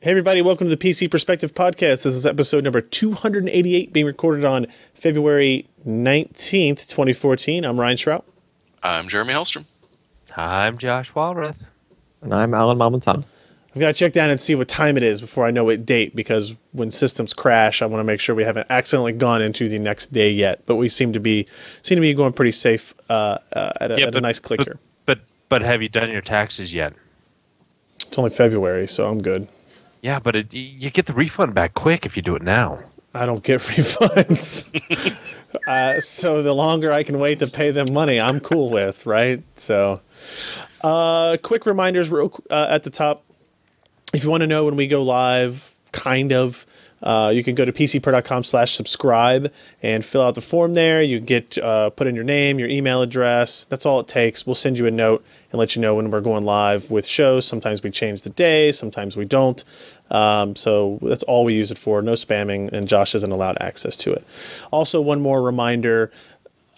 Hey everybody, welcome to the PC Perspective Podcast. This is episode number 288 being recorded on February 19th, 2014. I'm Ryan Shrout. I'm Jeremy Hellstrom. I'm Josh Walrath. And I'm Allyn Malmontan. I've got to check down and see what time it is before I know what date, because when systems crash, I want to make sure we haven't accidentally gone into the next day yet. But we seem to be going pretty safe at a nice click here. But have you done your taxes yet? It's only February, so I'm good. Yeah, but you get the refund back quick if you do it now. I don't get refunds. So the longer I can wait to pay them money, I'm cool with, right? So quick reminders at the top. If you want to know when we go live, you can go to pcper.com/subscribe and fill out the form there. You get put in your name, your email address. That's all it takes. We'll send you a note and let you know when we're going live with shows. Sometimes we change the day, sometimes we don't. So that's all we use it for. No spamming, and Josh isn't allowed access to it. Also, one more reminder,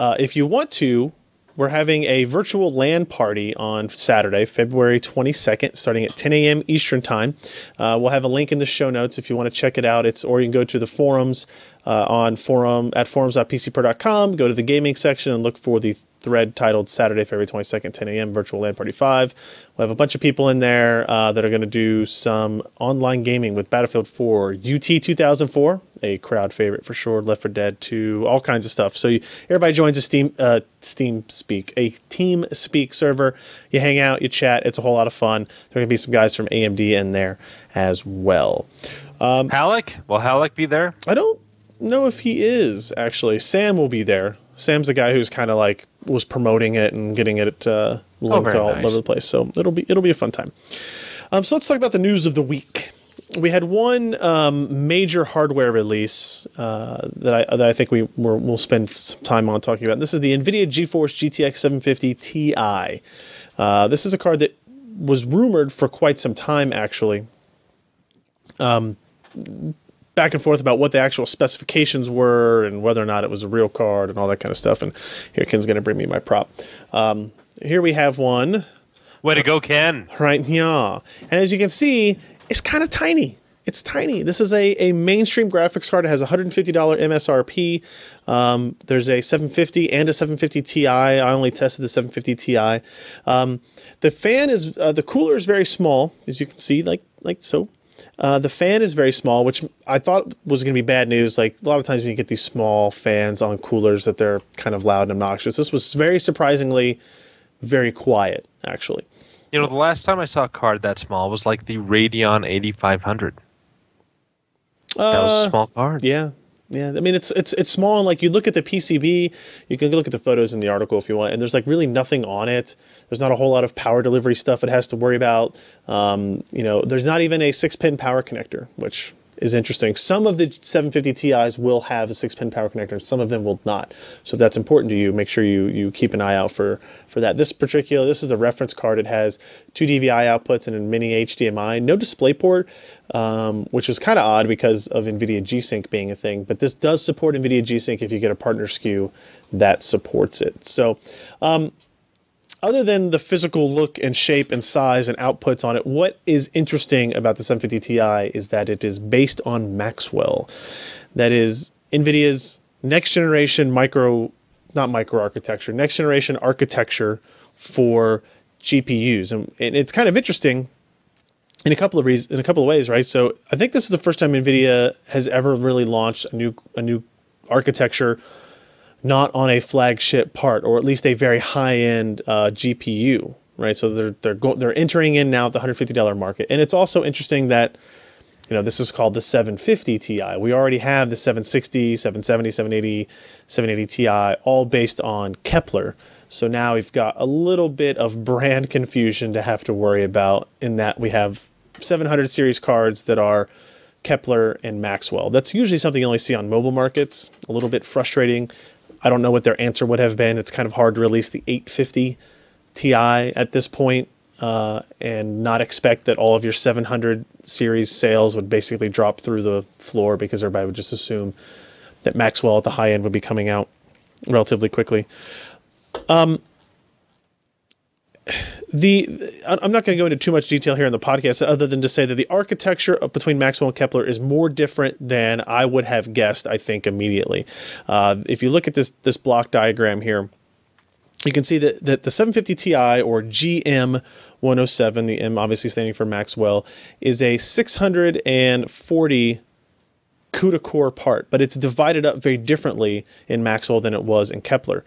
if you want to, we're having a virtual LAN party on Saturday, February 22nd, starting at 10 a.m. Eastern Time. We'll have a link in the show notes if you want to check it out. Or you can go to the forums at forums.pcper.com, go to the gaming section and look for the thread titled Saturday, February 22nd, 10 a.m. Virtual LAN Party 5. We'll have a bunch of people in there that are going to do some online gaming with Battlefield 4, UT 2004, a crowd favorite for sure, Left 4 Dead 2, all kinds of stuff. So everybody joins a Team Speak server. You hang out, you chat. It's a whole lot of fun. There are going to be some guys from AMD in there as well. Halleck? Will Halleck be there? I don't know if he is, actually. Sam will be there. Sam's the guy who's kind of like was promoting it and getting it linked all over the place. So it'll be a fun time. So let's talk about the news of the week. We had one major hardware release that I think we'll spend some time on talking about. This is the NVIDIA GeForce GTX 750 Ti. This is a card that was rumored for quite some time, actually. Back and forth about what the actual specifications were and whether or not it was a real card and all that kind of stuff. And here Ken's going to bring me my prop. Here we have one. Way to go, Ken. Right, yeah. And as you can see, it's kind of tiny. It's tiny. This is a mainstream graphics card. It has $150 MSRP. There's a 750 and a 750 Ti. I only tested the 750 Ti. The fan is, the cooler is very small, as you can see, like so. The fan is very small, which I thought was going to be bad news. Like a lot of times when you get these small fans on coolers that they're kind of loud and obnoxious. This was very surprisingly very quiet, actually. You know, the last time I saw a card that small was like the Radeon 8500. That was a small card. Yeah. Yeah, I mean, it's small, and like you look at the PCB, you can look at the photos in the article if you want, and there's like really nothing on it. There's not a whole lot of power delivery stuff it has to worry about. There's not even a 6-pin power connector, which is interesting. Some of the 750 Ti's will have a 6-pin power connector, some of them will not. So if that's important to you, make sure you keep an eye out for that. This is the reference card. It has 2 DVI outputs and a mini HDMI, no DisplayPort, which is kind of odd because of NVIDIA G-Sync being a thing, but this does support NVIDIA G-Sync if you get a partner SKU that supports it. So other than the physical look and shape and size and outputs on it, what is interesting about the 750 Ti is that it is based on Maxwell. That is NVIDIA's next generation next generation architecture for GPUs. And it's kind of interesting in a couple of ways, right? So I think this is the first time NVIDIA has ever really launched a new architecture not on a flagship part, or at least a very high-end GPU, right? So they're entering in now at the $150 market. And it's also interesting that, this is called the 750 Ti. We already have the 760, 770, 780, 780 Ti, all based on Kepler. So now we've got a little bit of brand confusion to have to worry about, in that we have 700 series cards that are Kepler and Maxwell. That's usually something you only see on mobile markets. A little bit frustrating. I don't know what their answer would have been. It's kind of hard to release the 850 Ti at this point and not expect that all of your 700 series sales would basically drop through the floor, because everybody would just assume that Maxwell at the high end would be coming out relatively quickly. I'm not going to go into too much detail here in the podcast, other than to say that the architecture between Maxwell and Kepler is more different than I would have guessed, I think, immediately. If you look at this block diagram here, you can see that the 750 Ti, or GM107, the M obviously standing for Maxwell, is a 640 CUDA core part, but it's divided up very differently in Maxwell than it was in Kepler.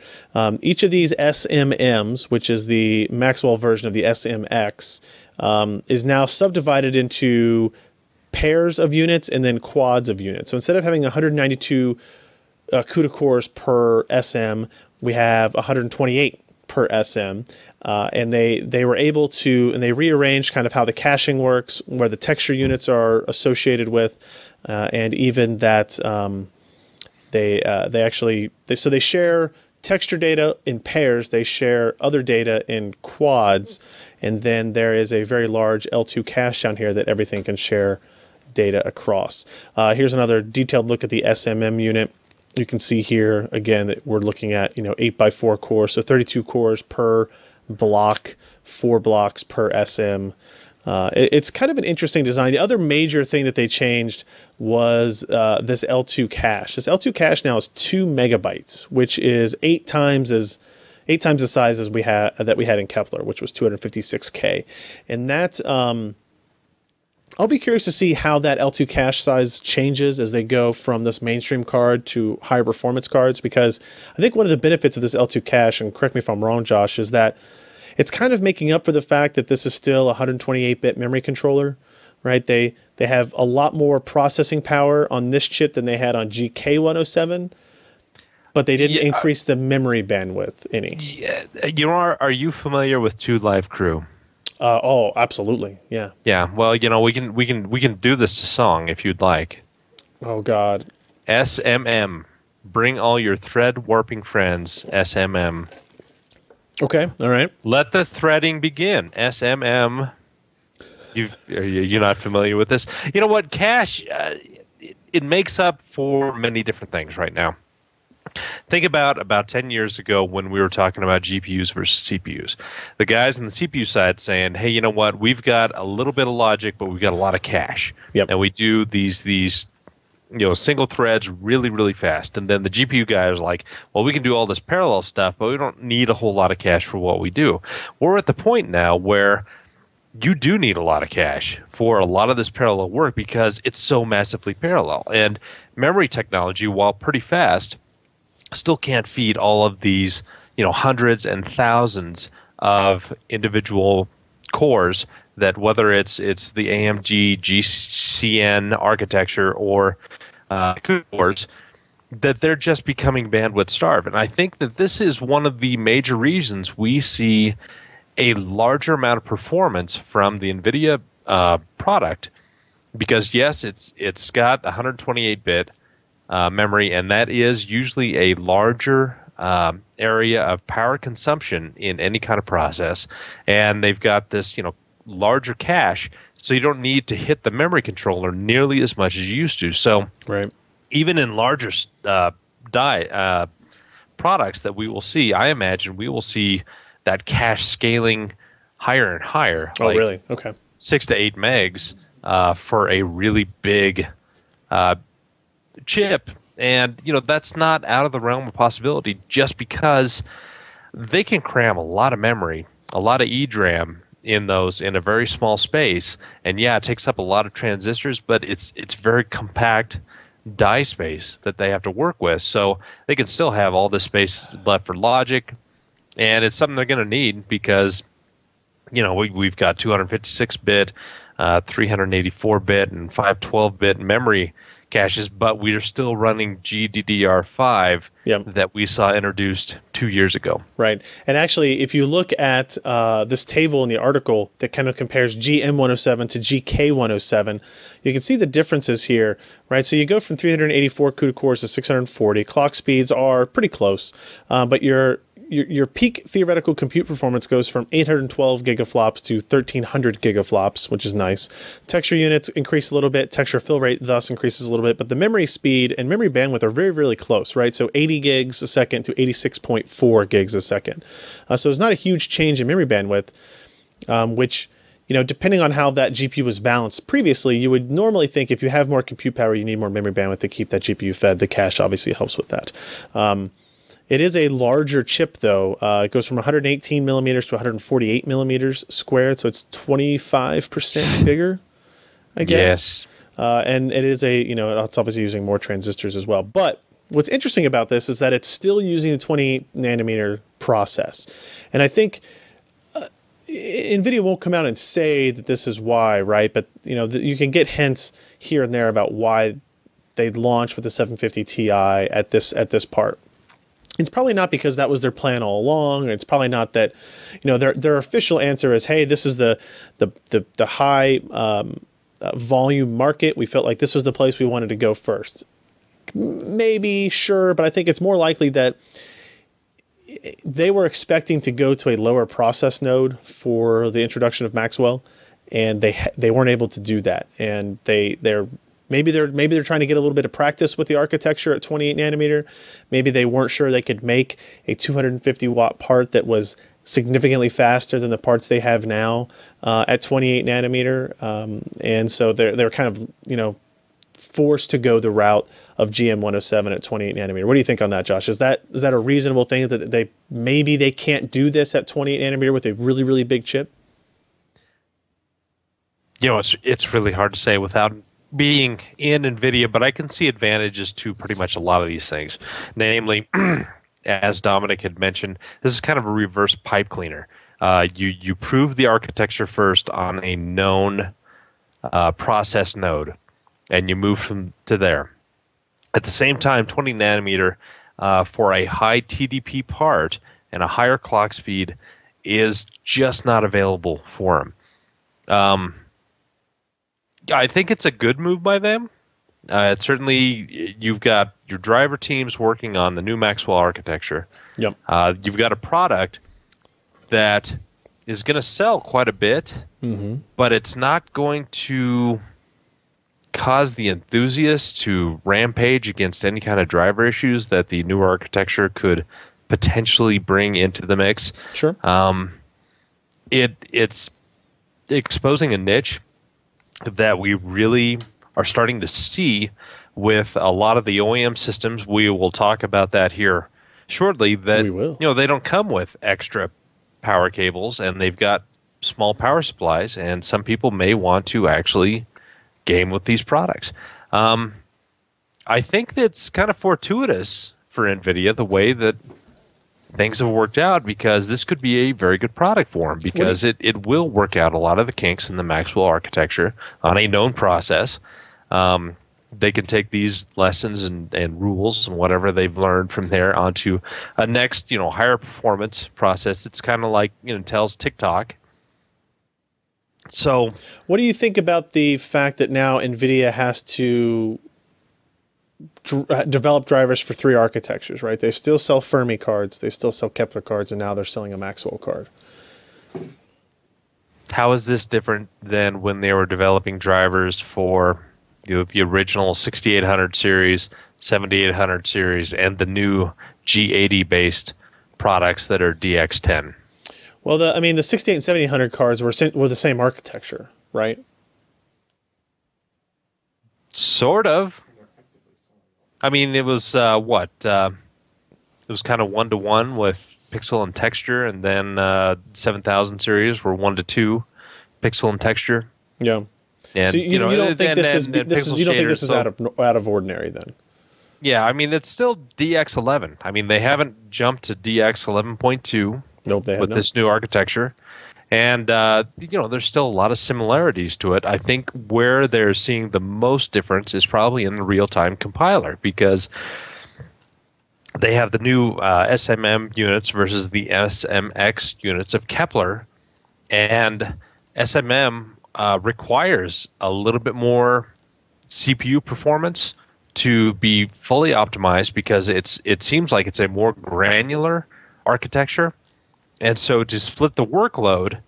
Each of these SMMs, which is the Maxwell version of the SMX, is now subdivided into pairs of units and then quads of units. So instead of having 192 CUDA cores per SM, we have 128 per SM. And they were able to, and they rearranged kind of how the caching works, where the texture units are associated with, and even that they share texture data in pairs, they share other data in quads, and then there is a very large L2 cache down here that everything can share data across. Here's another detailed look at the SMM unit. You can see here again that we're looking at 8x4 cores, so 32 cores per block, 4 blocks per SM. It's kind of an interesting design. The other major thing that they changed was this L2 cache. This L2 cache now is 2 megabytes, which is 8 times the size as we had in Kepler, which was 256K. And that I'll be curious to see how that L2 cache size changes as they go from this mainstream card to higher performance cards, because I think one of the benefits of this L2 cache, and correct me if I'm wrong, Josh, is that it's kind of making up for the fact that this is still a 128-bit memory controller, right? They have a lot more processing power on this chip than they had on GK107, but they didn't increase the memory bandwidth any. Yeah, are you familiar with 2 Live Crew? Oh, absolutely, yeah. Yeah, well, we can do this to song if you'd like. Oh God. SMM, bring all your thread warping friends. SMM. Okay, all right. Let the threading begin. SMM. You're not familiar with this? You know what? Cache, it makes up for many different things right now. Think about 10 years ago when we were talking about GPUs versus CPUs. The guys on the CPU side saying, hey, you know what? We've got a little bit of logic, but we've got a lot of cache. Yep. And we do these single threads really, really fast. And then the GPU guys are like, well, we can do all this parallel stuff, but we don't need a whole lot of cache for what we do. We're at the point now where you do need a lot of cache for a lot of this parallel work because it's so massively parallel. And memory technology, while pretty fast, still can't feed all of these, hundreds and thousands of individual cores that, whether it's the AMD GCN architecture or cores, that they're just becoming bandwidth starved. And I think that this is one of the major reasons we see a larger amount of performance from the NVIDIA product, because yes, it's got 128-bit memory, and that is usually a larger area of power consumption in any kind of process. And they've got this, larger cache, so you don't need to hit the memory controller nearly as much as you used to. So, right, even in larger products that we will see, I imagine we will see that cache scaling higher and higher. Oh, like really? Okay. 6 to 8 megs for a really big chip. And, that's not out of the realm of possibility, just because they can cram a lot of memory, a lot of EDRAM in those in a very small space. And yeah, it takes up a lot of transistors, but it's very compact die space that they have to work with. So they can still have all this space left for logic. And it's something they're going to need because, we've got 256-bit, 384-bit, and 512-bit memory caches, but we are still running GDDR5 that we saw introduced 2 years ago. Right. And actually, if you look at this table in the article that kind of compares GM107 to GK107, you can see the differences here, right? So you go from 384 CUDA cores to 640. Clock speeds are pretty close, but your peak theoretical compute performance goes from 812 gigaflops to 1300 gigaflops, which is nice. Texture units increase a little bit. Texture fill rate thus increases a little bit, but the memory speed and memory bandwidth are very, really close, right? So 80 gigs a second to 86.4 gigs a second. So there's not a huge change in memory bandwidth. which, depending on how that GPU was balanced previously, you would normally think if you have more compute power, you need more memory bandwidth to keep that GPU fed. The cache obviously helps with that. It is a larger chip, though. It goes from 118 millimeters to 148 millimeters squared, so it's 25% bigger, I guess. Yes. And it is it's obviously using more transistors as well. But what's interesting about this is that it's still using the 28 nanometer process. And I think NVIDIA won't come out and say that this is why, right? But you can get hints here and there about why they launched with the 750 Ti at this part. It's probably not because that was their plan all along. It's probably not that, their official answer is, hey, this is the high volume market. We felt like this was the place we wanted to go first. Maybe, sure, but I think it's more likely that they were expecting to go to a lower process node for the introduction of Maxwell, and they weren't able to do that. And maybe they're trying to get a little bit of practice with the architecture at 28 nanometer. Maybe they weren't sure they could make a 250 watt part that was significantly faster than the parts they have now at 28 nanometer. And so they're kind of forced to go the route of GM107 at 28 nanometer. What do you think on that, Josh? Is that a reasonable thing that they can't do this at 28 nanometer with a really, really big chip? It's really hard to say without being in NVIDIA, but I can see advantages to pretty much a lot of these things. Namely, as Dominic had mentioned, this is kind of a reverse pipe cleaner. You prove the architecture first on a known process node, and you move to there. At the same time, 20 nanometer for a high TDP part and a higher clock speed is just not available for them. I think it's a good move by them. It's certainly, you've got your driver teams working on the new Maxwell architecture. Yep. You've got a product that is going to sell quite a bit, but it's not going to cause the enthusiasts to rampage against any kind of driver issues that the new architecture could potentially bring into the mix. Sure. It's exposing a niche that we really are starting to see with a lot of the OEM systems. We will talk about that here shortly. That we will. They don't come with extra power cables, and they've got small power supplies, and some people may want to actually game with these products. I think that's kind of fortuitous for NVIDIA, the way that things have worked out, because this could be a very good product for them, because it will work out a lot of the kinks in the Maxwell architecture on a known process. They can take these lessons and rules and whatever they've learned from there onto a next, higher performance process. It's kind of like Intel's TikTok. So, what do you think about the fact that now NVIDIA has to develop drivers for 3 architectures, right? They still sell Fermi cards, they still sell Kepler cards, and now they're selling a Maxwell card. How is this different than when they were developing drivers for the original 6800 series, 7800 series, and the new G80 based products that are DX10? Well, the 68 and 7800 cards were the same architecture, right? Sort of. It was what? It was kind of 1-to-1 with pixel and texture, and then 7000 series were 1-to-2 pixel and texture. Yeah. And so you don't think this is out of ordinary then? Yeah, it's still DX11. They haven't jumped to DX11.2. Nope, they have with this new architecture. And, there's still a lot of similarities to it. I think where they're seeing the most difference is probably in the real-time compiler, because they have the new SMM units versus the SMX units of Kepler. And SMM requires a little bit more CPU performance to be fully optimized, because it seems like it's a more granular architecture. And so to split the workload,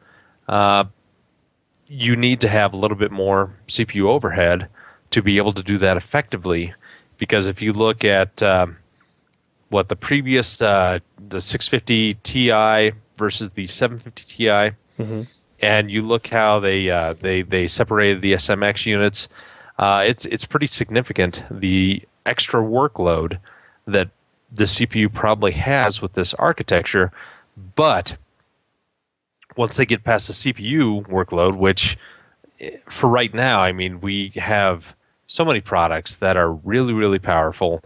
you need to have a little bit more CPU overhead to be able to do that effectively. Because if you look at what the previous, the 650 Ti versus the 750 Ti, and you look how they separated the SMX units, it's pretty significant, the extra workload that the CPU probably has with this architecture. But once they get past the CPU workload, which for right now, I mean, we have so many products that are really, really powerful.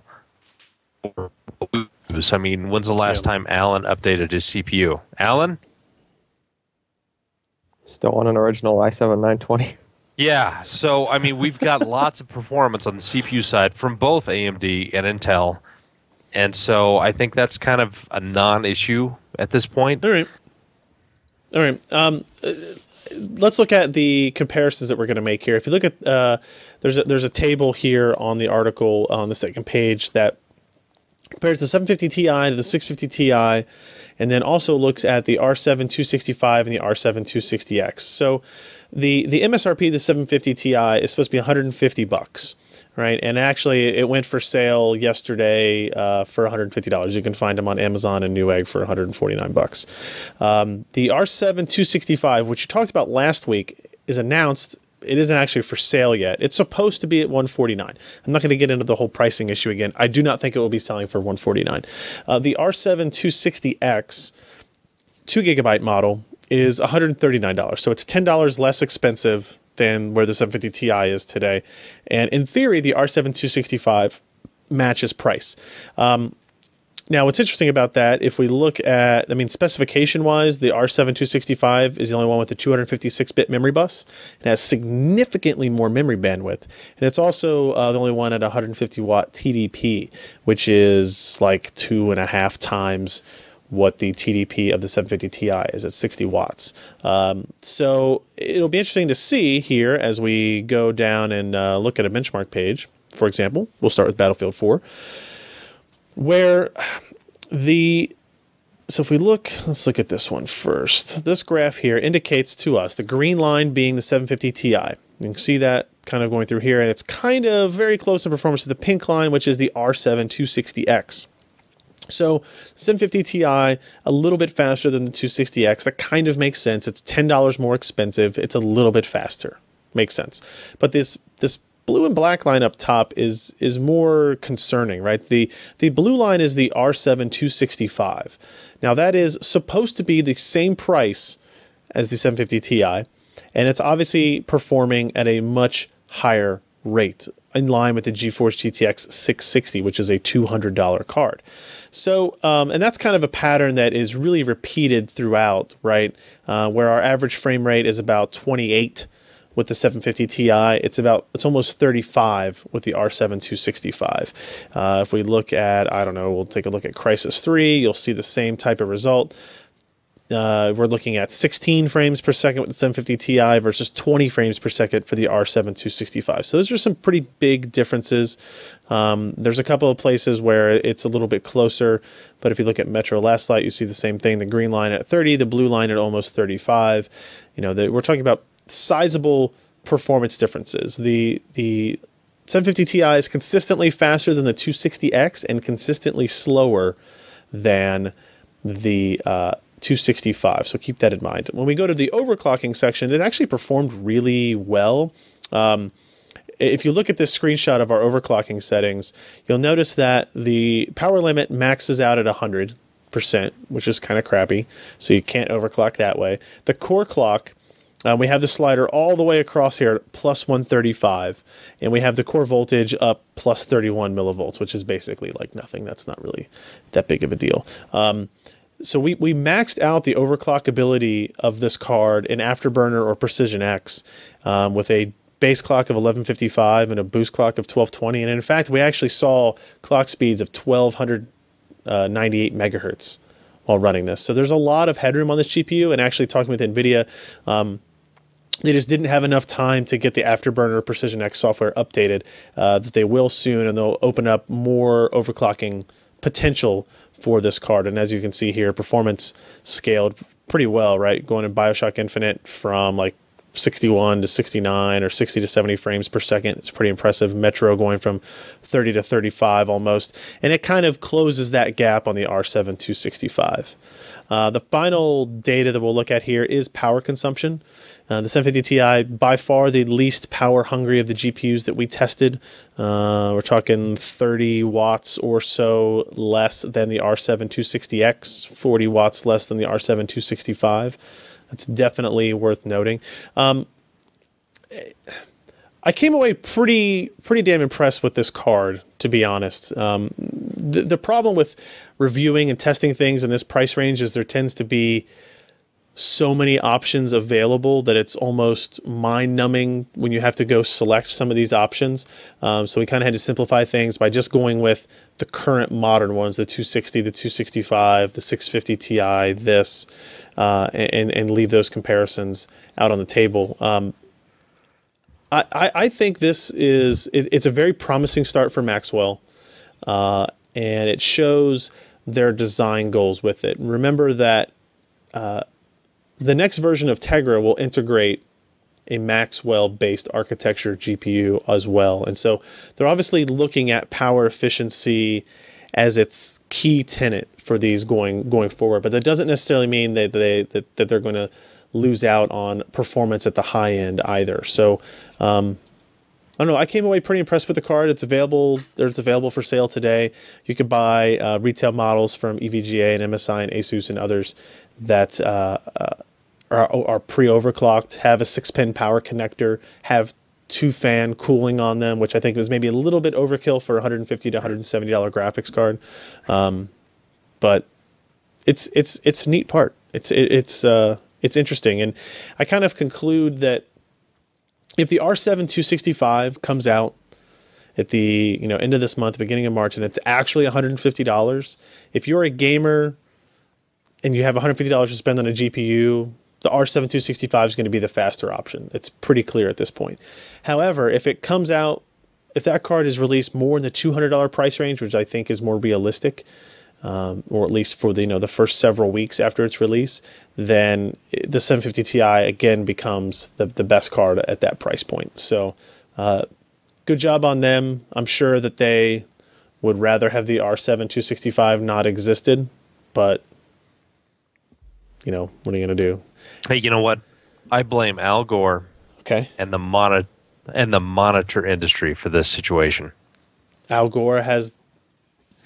I mean, when's the last time Allyn updated his CPU? Allyn? Still on an original i7 920. Yeah, so I mean, we've got lots of performance on the CPU side from both AMD and Intel, and so I think that's kind of a non-issue at this point. All right. Let's look at the comparisons that we're going to make here. If you look at there's a table here on the article on the second page that compares the 750 Ti to the 650 Ti, and then also looks at the R7 265 and the R7 260X. So the MSRP of the 750 Ti is supposed to be $150, right? And actually, it went for sale yesterday for $150. You can find them on Amazon and Newegg for $149. The R7 265, which you talked about last week, is announced. It isn't actually for sale yet. It's supposed to be at $149. I'm not going to get into the whole pricing issue again. I do not think it will be selling for $149. The R7 260X 2GB model is $139. So it's $10 less expensive than where the 750 Ti is today. And in theory, the R7 265 matches price. Now, what's interesting about that, if we look at, I mean, specification-wise, the R7 265 is the only one with the 256-bit memory bus. It has significantly more memory bandwidth. And it's also the only one at 150-watt TDP, which is like 2.5 times what the TDP of the 750 Ti is at 60 watts. So it'll be interesting to see here as we go down and look at a benchmark page. For example, we'll start with Battlefield 4. Where so if we look, let's look at this one first. This graph here indicates to us the green line being the 750 Ti. You can see that kind of going through here, and it's kind of very close in performance to the pink line, which is the R7 260X. So 750 Ti, a little bit faster than the 260X. That kind of makes sense. It's $10 more expensive. It's a little bit faster. Makes sense. But this blue and black line up top is more concerning, right? The blue line is the R7 265. Now that is supposed to be the same price as the 750 Ti, and it's obviously performing at a much higher rate, in line with the GeForce GTX 660, which is a $200 card. So, and that's kind of a pattern that is really repeated throughout, right? Where our average frame rate is about 28 with the 750 Ti, it's almost 35 with the R7 265. If we look at, I don't know, we'll take a look at Crysis 3, you'll see the same type of result. We're looking at 16 frames per second with the 750 Ti versus 20 frames per second for the R7 265. So those are some pretty big differences. There's a couple of places where it's a little bit closer, but if you look at Metro Last Light, you see the same thing, the green line at 30, the blue line at almost 35. You know, we're talking about sizable performance differences. The 750 Ti is consistently faster than the 260X and consistently slower than the 265. So keep that in mind. When we go to the overclocking section, it actually performed really well. If you look at this screenshot of our overclocking settings, you'll notice that the power limit maxes out at 100%, which is kind of crappy. So you can't overclock that way. The core clock, we have the slider all the way across here at plus 135, and we have the core voltage up plus 31 millivolts, which is basically like nothing. That's not really that big of a deal. So we maxed out the overclockability of this card in Afterburner or Precision X with a base clock of 1155 and a boost clock of 1220. And in fact, we actually saw clock speeds of 1298 megahertz while running this. So there's a lot of headroom on this GPU, and actually talking with NVIDIA, they just didn't have enough time to get the Afterburner Precision X software updated, that they will soon, and they'll open up more overclocking potential for this card. And as you can see here, performance scaled pretty well, right? Going in BioShock Infinite from like 61 to 69 or 60 to 70 frames per second. It's pretty impressive. Metro going from 30 to 35 almost. And it kind of closes that gap on the R7 265. The final data that we'll look at here is power consumption. The 750 Ti, by far the least power hungry of the GPUs that we tested. We're talking 30 watts or so less than the R7 260X, 40 watts less than the R7 265. That's definitely worth noting. I came away pretty damn impressed with this card, to be honest. The problem with reviewing and testing things in this price range is there tends to be so many options available that it's almost mind-numbing when you have to go select some of these options. So we kind of had to simplify things by just going with the current modern ones, the 260, the 265, the 650 Ti, this, and leave those comparisons out on the table. I think this is it's a very promising start for Maxwell, and it shows their design goals with it. Remember that the next version of Tegra will integrate a Maxwell-based architecture GPU as well, and so they're obviously looking at power efficiency as its key tenet for these going forward. But that doesn't necessarily mean that they're going to lose out on performance at the high end either. So I don't know. I came away pretty impressed with the card. It's available. It's available for sale today. You can buy retail models from EVGA and MSI and Asus and others that are pre-overclocked, have a 6-pin power connector, have 2-fan cooling on them, which I think was maybe a little bit overkill for a $150 to $170 graphics card. But it's a neat part. It's interesting, and I kind of conclude that if the R7 265 comes out at the end of this month, beginning of March, and it's actually $150, if you're a gamer and you have $150 to spend on a GPU, the R7 265 is going to be the faster option. It's pretty clear at this point. However, if it comes out, if that card is released more in the $200 price range, which I think is more realistic, or at least for the first several weeks after its release, then the 750 Ti again becomes the best card at that price point. So good job on them. I'm sure that they would rather have the R7 265 not existed, but what are you going to do? Hey, you know what? I blame Al Gore and the monitor industry for this situation. Al Gore has...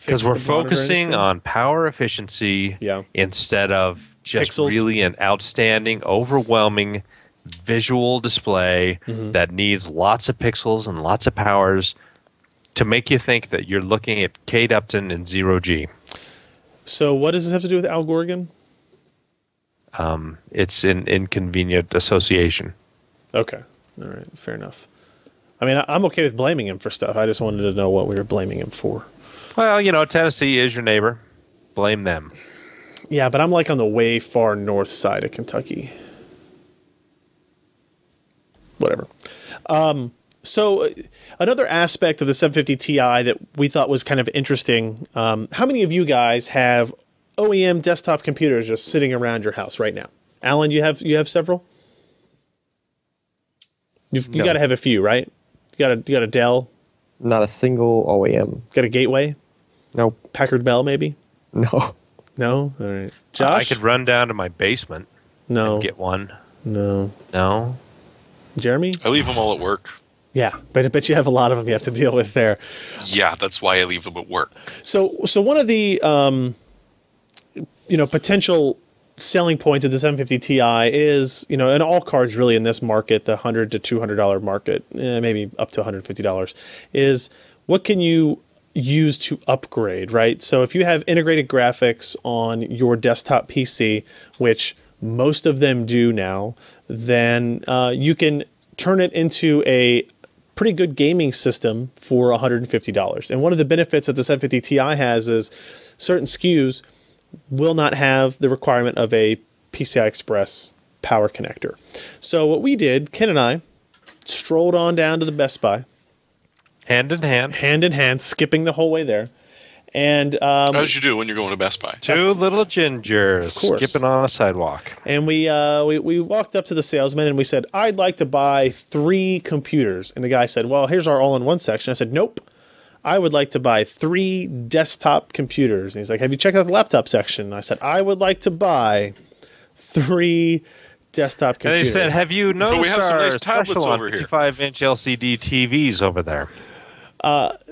Because we're focusing on power efficiency instead of just Pixels. Really an outstanding, overwhelming visual display that needs lots of pixels and lots of powers to make you think that you're looking at Kate Upton and 0G. So what does this have to do with Al Gore again? It's an inconvenient association. Okay. All right. Fair enough. I mean, I'm okay with blaming him for stuff. I just wanted to know what we were blaming him for. Well, Tennessee is your neighbor. Blame them. Yeah, but I'm like on the way far north side of Kentucky. Whatever. So another aspect of the 750 Ti that we thought was kind of interesting, how many of you guys have OEM desktop computers just sitting around your house right now? Alan, you have several? You got to have a few, right? You got a Dell? Not a single OEM. Got a Gateway? Nope. Packard Bell, maybe? No. No? All right. Josh? I could run down to my basement and get one. No. No? Jeremy? I leave them all at work. Yeah, but I bet you have a lot of them you have to deal with there. Yeah, that's why I leave them at work. So one of the potential selling points of the 750 Ti is, and all cards really in this market, the $100 to $200 market, maybe up to $150, is what can you use to upgrade, right? So if you have integrated graphics on your desktop PC, which most of them do now, then you can turn it into a pretty good gaming system for $150. And one of the benefits that the 750 Ti has is certain SKUs will not have the requirement of a PCI Express power connector. So what we did, Ken and I, strolled on down to the Best Buy. Hand in hand, skipping the whole way there. And as you do when you're going to Best Buy. Two little gingers skipping on a sidewalk. And we walked up to the salesman and we said, I'd like to buy 3 computers. And the guy said, well, here's our all-in-one section. I said, nope. I would like to buy 3 desktop computers. And he's like, have you checked out the laptop section? And I said, I would like to buy 3 desktop computers. And they said, have you noticed we have some our nice tablets special on over here. 55-inch LCD TVs over there?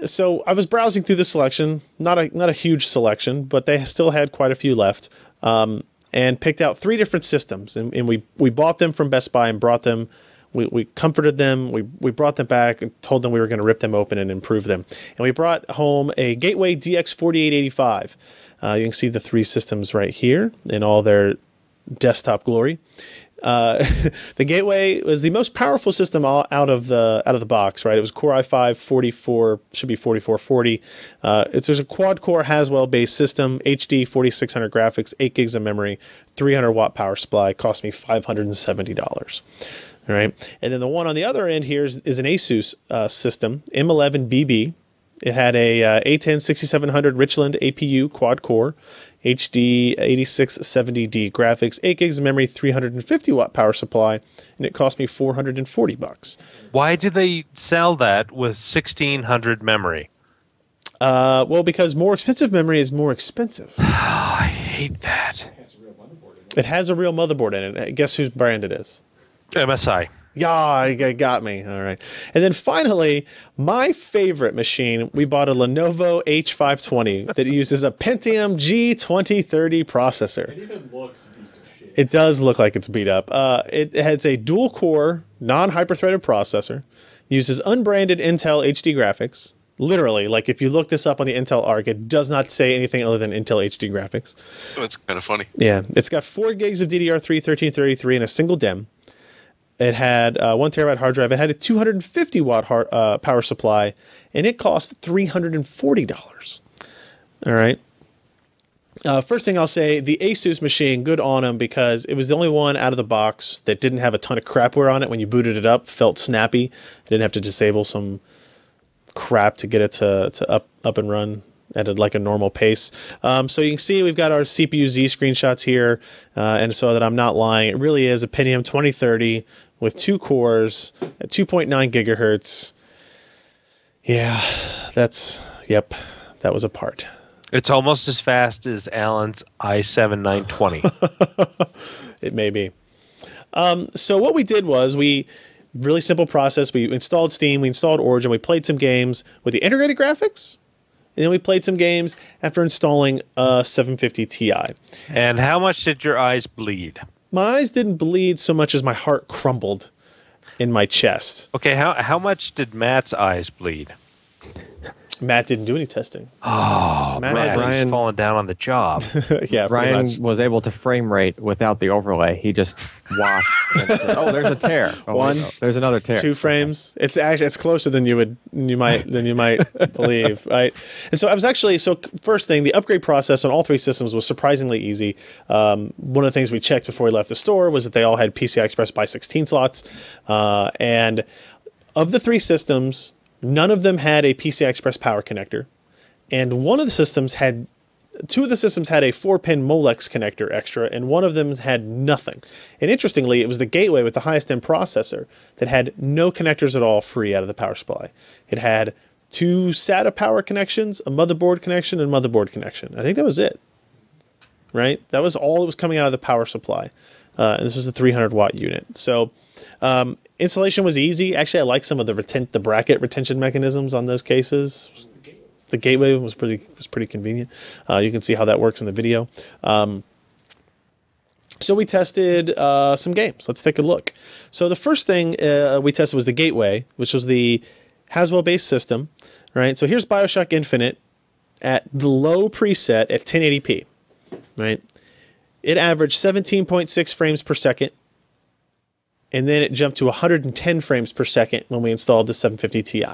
So I was browsing through the selection, not a huge selection, but they still had quite a few left, and picked out 3 different systems. And we bought them from Best Buy and brought them. We comforted them. We brought them back and told them we were going to rip them open and improve them. And we brought home a Gateway DX4885. You can see the 3 systems right here in all their desktop glory. The Gateway was the most powerful system out of the box, right? It was Core i5 4440. There's a quad-core Haswell-based system, HD 4600 graphics, 8 gigs of memory, 300 watt power supply. Cost me $570. All right, and then the one on the other end here is an Asus system, M11BB. It had a A10 6700 Richland APU quad-core. HD 8670D graphics, 8 gigs of memory, 350 watt power supply, and it cost me $440. Why do they sell that with 1600 memory? Well, because more expensive memory is more expensive. Oh, I hate that. It has a real motherboard in it. Guess whose brand it is? MSI. Yeah, it got me. All right. And then finally, my favorite machine, we bought a Lenovo H520 that uses a Pentium G2030 processor. It even looks beat to shit. It does look like it's beat up. It has a dual-core, non-hyper-threaded processor, uses unbranded Intel HD graphics. Literally, like if you look this up on the Intel ARC, it does not say anything other than Intel HD graphics. That's kind of funny. Yeah. It's got 4 gigs of DDR3 1333 and a single DIMM. It had 1 terabyte hard drive. It had a 250 watt power supply, and it cost $340. All right. First thing I'll say, the Asus machine, good on them because it was the only one out of the box that didn't have a ton of crapware on it. When you booted it up, felt snappy. I didn't have to disable some crap to get it to up and run at a normal pace. So you can see we've got our CPU Z screenshots here, and so that I'm not lying, it really is a Pentium 2030 with 2 cores at 2.9 gigahertz. Yeah, yep, that was a part. It's almost as fast as Allyn's i7 920. It may be. So what we did was really simple process. We installed Steam, we installed Origin, we played some games with the integrated graphics, and then we played some games after installing a 750 Ti. And how much did your eyes bleed? My eyes didn't bleed so much as my heart crumbled in my chest. Okay, how much did Matt's eyes bleed? Matt didn't do any testing. Oh, Matt, Ryan- he's falling down on the job. Yeah, pretty much. Ryan was able to frame rate without the overlay. He just watched and said, "Oh, there's a tear. Oh, One, there's another tear." 2 frames. It's closer tthan you might believe, right? And so first thing, the upgrade process on all 3 systems was surprisingly easy. One of the things we checked before we left the store was that they all had PCI Express by 16 slots, and of the 3 systems, none of them had a PCI Express power connector, and 2 of the systems had a 4-pin Molex connector extra, and one of them had nothing. And interestingly, it was the Gateway with the highest end processor that had no connectors at all free out of the power supply. It had 2 SATA power connections, a motherboard connection, and motherboard connection. I think that was it. Right? That was all that was coming out of the power supply. And this was a 300 watt unit. So installation was easy. Actually, I like some of the bracket retention mechanisms on those cases. The Gateway was pretty convenient. You can see how that works in the video. So we tested some games. Let's take a look. So the first thing we tested was the Gateway, which was the Haswell-based system. Right. So here's BioShock Infinite at the low preset at 1080p. Right. It averaged 17.6 frames per second. And then it jumped to 110 frames per second when we installed the 750 Ti.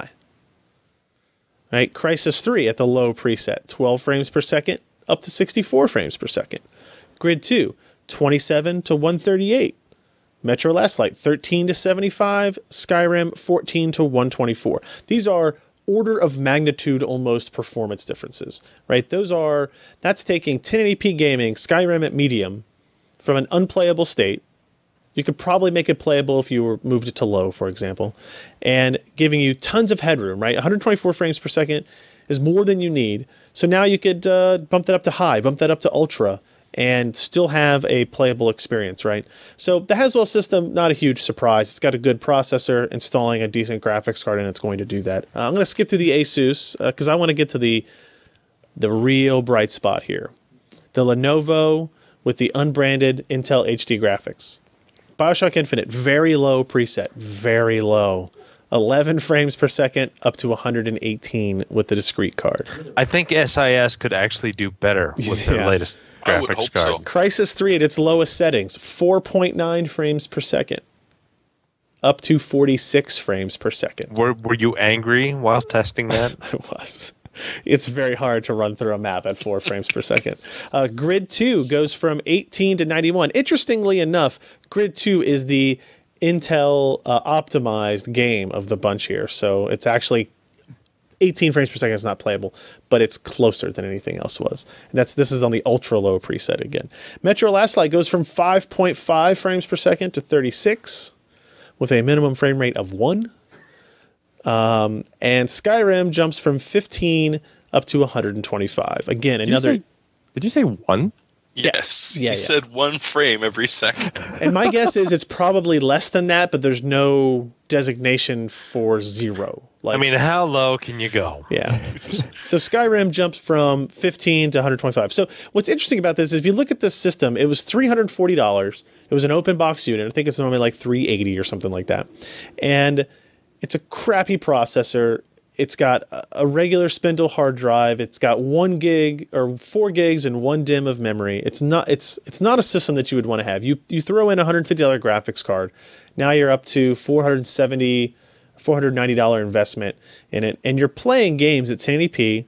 Right? Crysis 3 at the low preset, 12 frames per second, up to 64 frames per second. Grid 2, 27 to 138. Metro Last Light, 13 to 75. Skyrim, 14 to 124. These are order of magnitude almost performance differences, right? That's taking 1080p gaming, Skyrim at medium, from an unplayable state. You could probably make it playable if you moved it to low, for example, and giving you tons of headroom, right? 124 frames per second is more than you need. So now you could bump that up to high, bump that up to ultra, and still have a playable experience, right? So the Haswell system, not a huge surprise. It's got a good processor, installing a decent graphics card, and it's going to do that. I'm going to skip through the Asus because I want to get to the real bright spot here. The Lenovo with the unbranded Intel HD graphics. BioShock Infinite, very low preset, very low. 11 frames per second up to 118 with the discrete card. I think SIS could actually do better with their latest graphics I would hope card. so. Crysis 3 at its lowest settings, 4.9 frames per second. Up to 46 frames per second. Were you angry while testing that? I was. It's very hard to run through a map at 4 frames per second. Grid 2 goes from 18 to 91. Interestingly enough, Grid 2 is the Intel optimized game of the bunch here. So it's actually 18 frames per second is not playable, but it's closer than anything else was. And this is on the ultra low preset again. Metro Last Light goes from 5.5 frames per second to 36 with a minimum frame rate of 1. And Skyrim jumps from 15 up to 125. Again, another... Did you say 1? Yes. Yeah, He said 1 frame every second. And my guess is it's probably less than that, but there's no designation for 0. Like, I mean, how low can you go? yeah. So Skyrim jumped from 15 to 125. So what's interesting about this is if you look at this system, it was $340. It was an open box unit. I think it's normally like $380 or something like that. And it's a crappy processor. It's got a regular spindle hard drive. It's got 1 gig or 4 gigs and 1 DIMM of memory. It's not a system that you would want to have. You throw in a $150 graphics card. Now you're up to $490 investment in it, and you're playing games at 1080p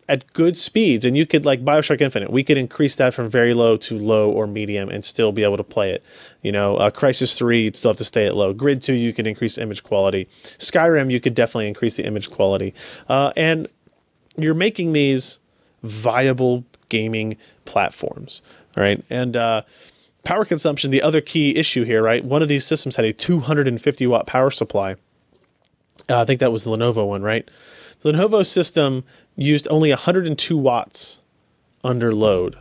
at good speeds. And you could, like BioShock Infinite, we could increase that from very low to low or medium and still be able to play it. You know, Crysis 3, you'd still have to stay at low. Grid 2, you could increase image quality. Skyrim, you could definitely increase the image quality. And you're making these viable gaming platforms, right? And power consumption, the other key issue here, right? One of these systems had a 250 watt power supply. I think that was the Lenovo one, right? The Lenovo system used only 102 watts under load,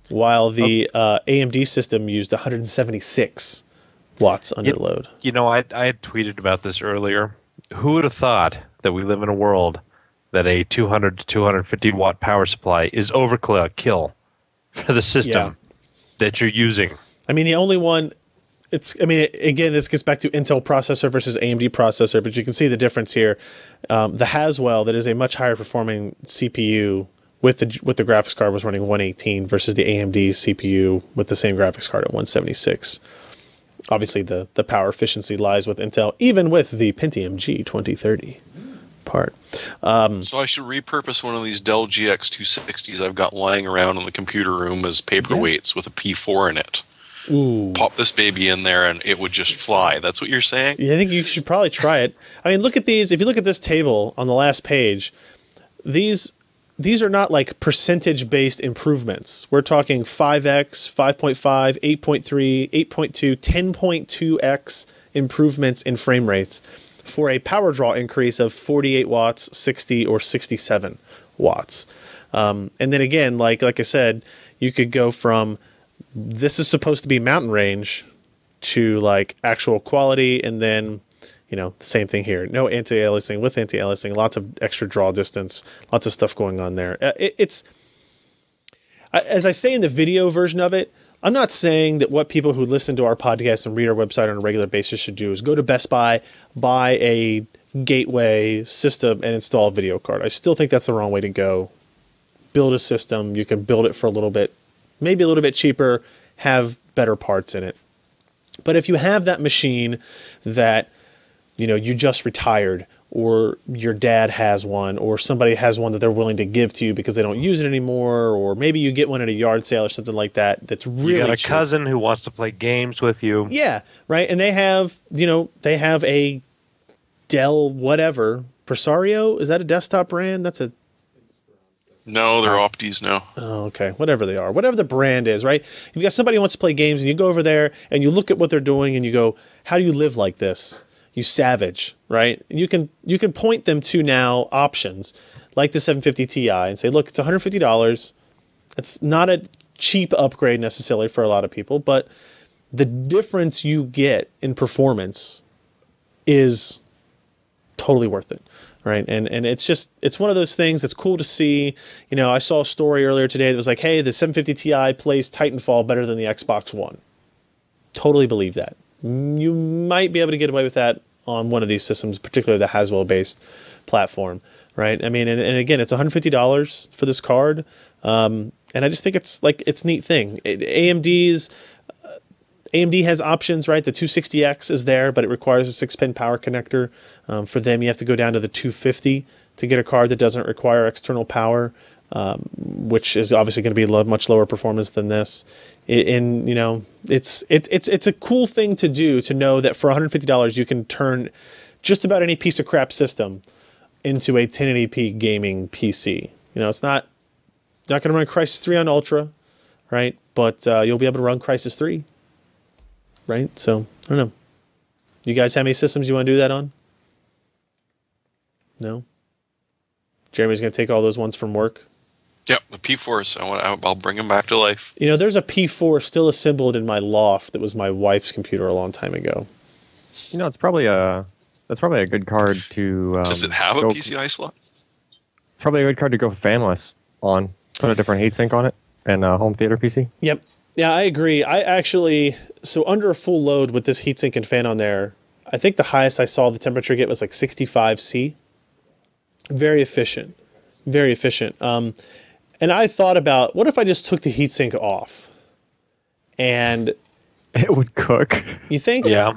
while the AMD system used 176 watts under load. You know, I had tweeted about this earlier. Who would have thought that we live in a world that a 200 to 250 watt power supply is overkill for the system that you're using? I mean, the only one... again, this gets back to Intel processor versus AMD processor, but you can see the difference here. The Haswell, that is a much higher performing CPU with the graphics card, was running 118 versus the AMD CPU with the same graphics card at 176. Obviously, the power efficiency lies with Intel, even with the Pentium G2030 part. So I should repurpose one of these Dell GX 260s I've got lying around in the computer room as paperweights with a P4 in it. Ooh. Pop this baby in there and it would just fly. That's what you're saying? Yeah, I think you should probably try it. I mean, look at these. If you look at this table on the last page, these are not like percentage-based improvements. We're talking 5x, 5.5, 8.3, 8.2, 10.2x improvements in frame rates for a power draw increase of 48 watts, 60, or 67 watts. And then again, like I said, you could go from... this is supposed to be mountain range to like actual quality, and then, you know, the same thing here. No anti-aliasing, with anti-aliasing, lots of extra draw distance, lots of stuff going on there. It's, as I say in the video version of it, I'm not saying that what people who listen to our podcast and read our website on a regular basis should do is go to Best Buy, buy a gateway system, and install a video card. I still think that's the wrong way to go. Build a system. You can build it for a little bit, maybe a little bit cheaper, have better parts in it. But if you have that machine that, you know, you just retired, or your dad has one, or somebody has one that they're willing to give to you because they don't use it anymore, or maybe you get one at a yard sale or something like that, that's really You got a cheap. cousin who wants to play games with you. Yeah, right. And they have, you know, they have a Dell whatever. Presario, is that a desktop brand? That's a... No, they're Optis now. Oh, okay. Whatever they are. Whatever the brand is, right? If you've got somebody who wants to play games and you go over there and you look at what they're doing and you go, how do you live like this? You savage, right? And you can point them to now options like the 750 Ti and say, look, it's $150. It's not a cheap upgrade necessarily for a lot of people, but the difference you get in performance is totally worth it, right? And it's one of those things that's cool to see. You know, I saw a story earlier today that was like, hey, the 750 Ti plays Titanfall better than the Xbox One. Totally believe that. You might be able to get away with that on one of these systems, particularly the Haswell-based platform, right? I mean, and again, it's $150 for this card, and I just think it's a neat thing. AMD has options, right? The 260X is there, but it requires a 6-pin power connector. For them, you have to go down to the 250 to get a card that doesn't require external power, which is obviously going to be much lower performance than this. And you know, it's a cool thing to do, to know that for $150 you can turn just about any piece of crap system into a 1080p gaming PC. You know, it's not going to run Crysis 3 on Ultra, right? But you'll be able to run Crysis 3. Right? So, I don't know. You guys have any systems you want to do that on? No? Jeremy's going to take all those ones from work? Yep, the P4s. I'll bring them back to life. You know, there's a P4 still assembled in my loft that was my wife's computer a long time ago. You know, that's probably a good card to... Does it have a PCI slot? It's probably a good card to go fanless on. Put a different heatsink on it and a home theater PC. Yep. Yeah, I agree. I actually... So under a full load with this heatsink and fan on there, I think the highest I saw the temperature get was like 65°C. Very efficient. Very efficient. And I thought about, what if I just took the heatsink off? And... It would cook. You think? Yeah.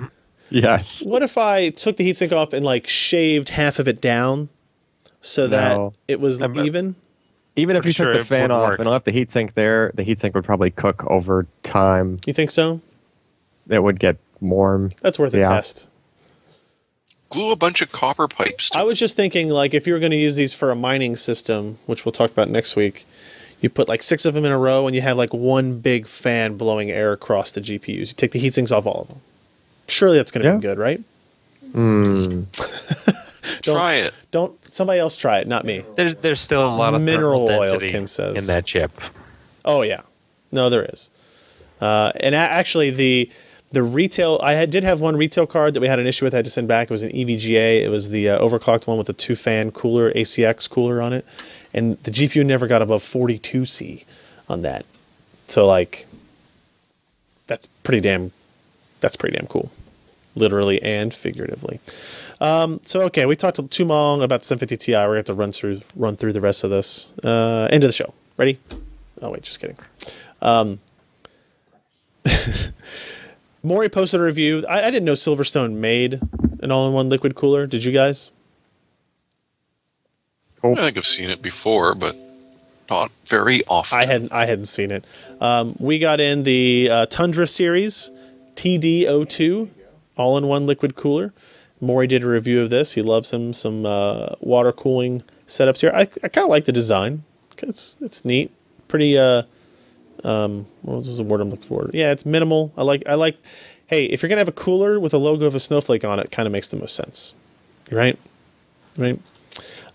Yes. What if I took the heatsink off and like shaved half of it down so that it was even? Even if you Sure, took the fan off work. and left the heatsink there, the heatsink would probably cook over time. You think so? It would get warm. That's worth a test. Glue a bunch of copper pipes to I was just thinking, like, if you were going to use these for a mining system, which we'll talk about next week, you put like 6 of them in a row and you have like one big fan blowing air across the GPUs. You take the heatsinks off all of them. Surely that's going to be good, right? Try it. Don't somebody else try it, not me. There's still a lot of Mineral thermal oil, density Ken says. in that chip. Oh yeah, no, there is. Actually, the retail, did have one retail card that we had an issue with. I had to send back. It was an EVGA. It was the overclocked one with the 2-fan cooler, ACX cooler on it, and the GPU never got above 42°C on that. So like, that's pretty damn cool, literally and figuratively. So okay, we talked too long about the 750 Ti. We're gonna have to run through the rest of this. End of the show. Ready? Oh wait, just kidding. Maury posted a review. I didn't know Silverstone made an all-in-one liquid cooler. Did you guys? I think I've seen it before, but not very often. I hadn't seen it. We got in the Tundra series, TD02, all-in-one liquid cooler. Maury did a review of this. He loves some water cooling setups here. I kind of like the design. It's neat. Pretty what was the word I'm looking for? Yeah, it's minimal. I like. Hey, if you're gonna have a cooler with a logo of a snowflake on it, kind of makes the most sense, right? Right.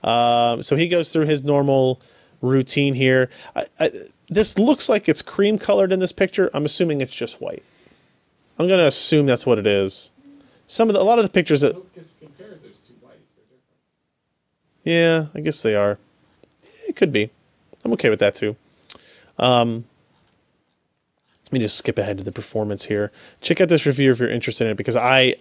So he goes through his normal routine here. This looks like it's cream colored in this picture. I'm assuming it's just white. I'm gonna assume that's what it is. A lot of the pictures that. Yeah, I guess they are. It could be. I'm okay with that too. Let me just skip ahead to the performance here. Check out this review if you're interested in it, because I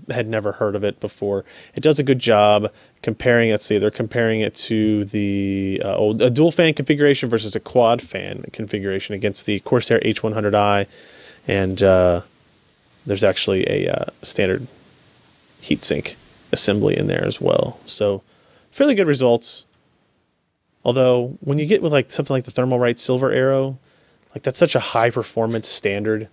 had never heard of it before. It does a good job comparing. Let's see, they're comparing it to the a dual fan configuration versus a quad fan configuration against the Corsair H100i, and there's actually a standard heatsink assembly in there as well. So fairly good results. Although when you get with like something like the Thermalright Silver Arrow, like that's such a high performance standard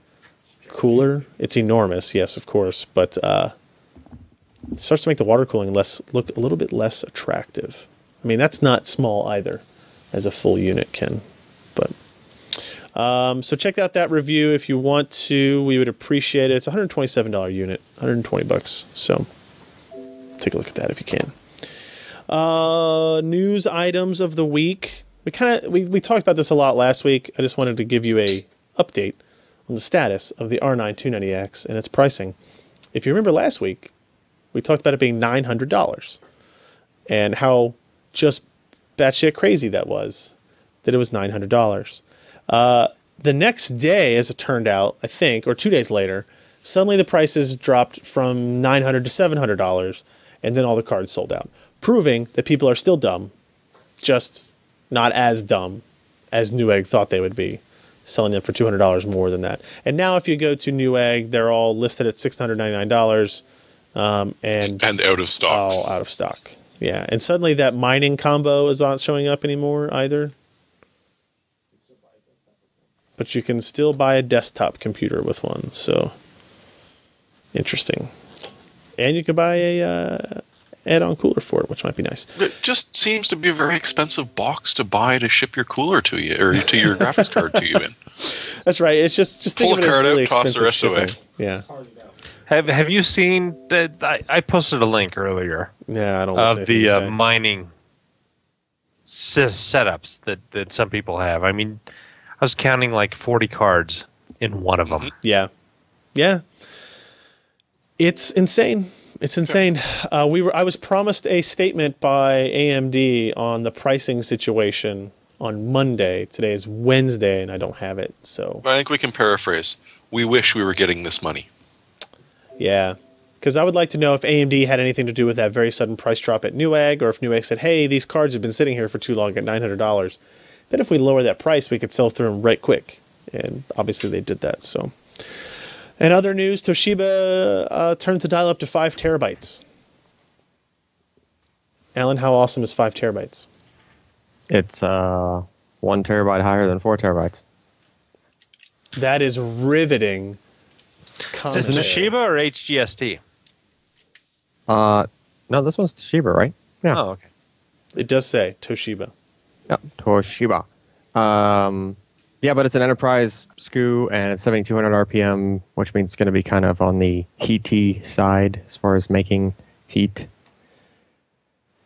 cooler. It's enormous, yes, of course, but it starts to make the water cooling look a little bit less attractive. I mean, that's not small either as a full unit, Ken. But so check out that review if you want to. We would appreciate it. It's a $127 unit, $120. So take a look at that if you can. News items of the week. We talked about this a lot last week. I just wanted to give you a update on the status of the R9 290X and its pricing. If you remember last week, we talked about it being $900 and how just batshit crazy that was, that it was $900. The next day, as it turned out, I think, or 2 days later, suddenly the prices dropped from $900 to $700, and then all the cards sold out, proving that people are still dumb, just not as dumb as Newegg thought they would be, selling them for $200 more than that. And now if you go to Newegg, they're all listed at $699 and out of stock. All out of stock. Yeah, and suddenly that mining combo is not showing up anymore either. But you can still buy a desktop computer with one, so interesting. And you could buy a add-on cooler for it, which might be nice. It just seems to be a very expensive box to buy to ship your cooler to you, or to your graphics card to you in. That's right. It's just think pull of a it as card really out, toss the rest shipping. away. Yeah. Have you seen that? I posted a link earlier. Yeah, I don't of the mining setups that some people have. I mean, I was counting like 40 cards in one of them. Yeah. It's insane. It's insane. I was promised a statement by AMD on the pricing situation on Monday. Today is Wednesday, and I don't have it. So I think we can paraphrase. We wish we were getting this money. Yeah, because I would like to know if AMD had anything to do with that very sudden price drop at Newegg, or if Newegg said, hey, these cards have been sitting here for too long at $900. But if we lower that price, we could sell through them right quick. And obviously they did that. So, in other news, Toshiba turned the dial up to 5 terabytes. Allyn, how awesome is 5 terabytes? It's 1 terabyte higher than 4 terabytes. That is riveting. Is this Toshiba or HGST? No, this one's Toshiba, right? Yeah. Oh, okay. It does say Toshiba. Yep, Toshiba. Yeah, but it's an enterprise SKU, and it's 7,200 RPM, which means it's going to be kind of on the heaty side as far as making heat.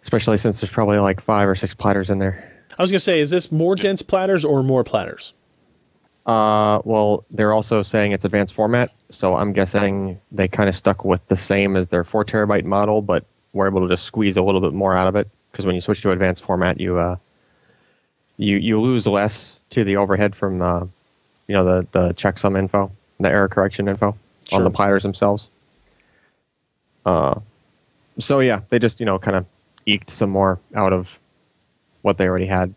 Especially since there's probably like 5 or 6 platters in there. I was going to say, is this more dense platters or more platters? Well, they're also saying it's advanced format, so I'm guessing they kind of stuck with the same as their 4 terabyte model, but we're able to just squeeze a little bit more out of it, because when you switch to advanced format, you lose less to the overhead from the checksum info, the error correction info on the platters themselves. So yeah, they just kind of eked some more out of what they already had.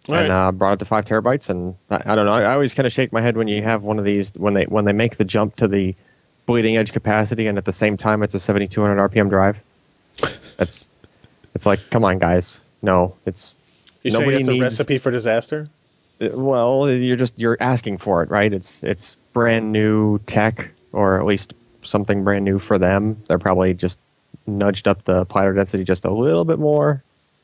And brought it to 5 terabytes, and I don't know. I always kind of shake my head when you have one of these when they make the jump to the bleeding edge capacity, and at the same time it's a 7,200 RPM drive. It's like, come on, guys. No, it's nobody needs a recipe for disaster. Well, you're asking for it, right? It's brand new tech, or at least something brand new for them. They're probably just nudged up the platter density just a little bit more,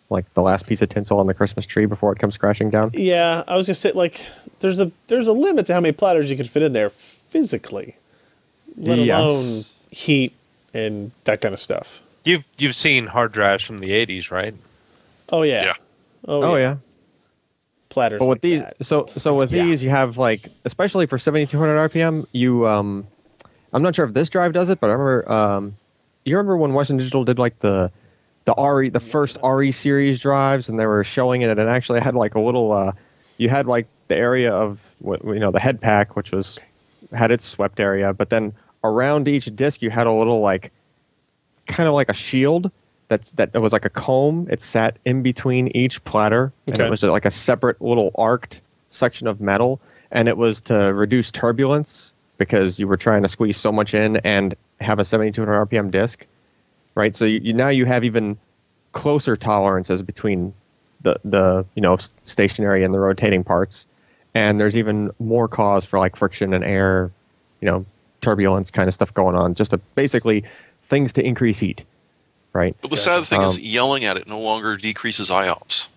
like the last piece of tinsel on the Christmas tree before it comes crashing down. Yeah, I was just saying, like, there's a limit to how many platters you can fit in there physically, let alone heat and that kind of stuff. You've seen hard drives from the 80s, right? Oh yeah. Yeah. Oh yeah. Platters. But with like these, that. so with these, you have like, especially for 7,200 RPM, I'm not sure if this drive does it, but I remember, you remember when Western Digital did like the first RE series drives, and they were showing it, and it actually had like a little, you had like the area of the head pack, which had its swept area, but then around each disk you had a little like, kind of like a shield that was like a comb. It sat in between each platter, and it was like a separate little arced section of metal, and it was to reduce turbulence because you were trying to squeeze so much in and have a 7,200 RPM disk, right? So now you have even closer tolerances between the stationary and the rotating parts, and there's even more cause for like friction and air, turbulence kind of stuff going on, just to basically things to increase heat. Right. But the sad thing is, yelling at it no longer decreases IOPS.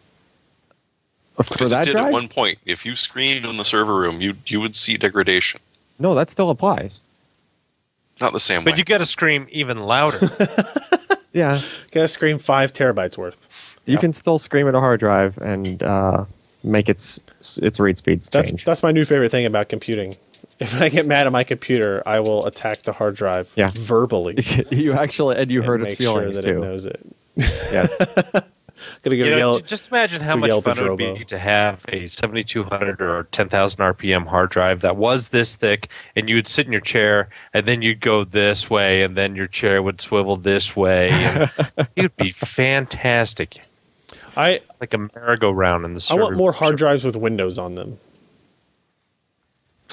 Because it did at one point. If you screamed in the server room, you would see degradation. No, that still applies. Not the same way. But you got to scream even louder. Yeah. Gotta scream 5 terabytes worth. You can still scream at a hard drive and make its read speeds change. That's my new favorite thing about computing. If I get mad at my computer, I will attack the hard drive verbally. You heard its feelings that too. It knows it. Yes. Gonna go just imagine how much fun it would be to have a 7200 or 10,000 RPM hard drive that was this thick, and you would sit in your chair, and then you'd go this way, and then your chair would swivel this way. And it'd be fantastic. It's like a merry-go-round in the server. I want more hard drives with Windows on them.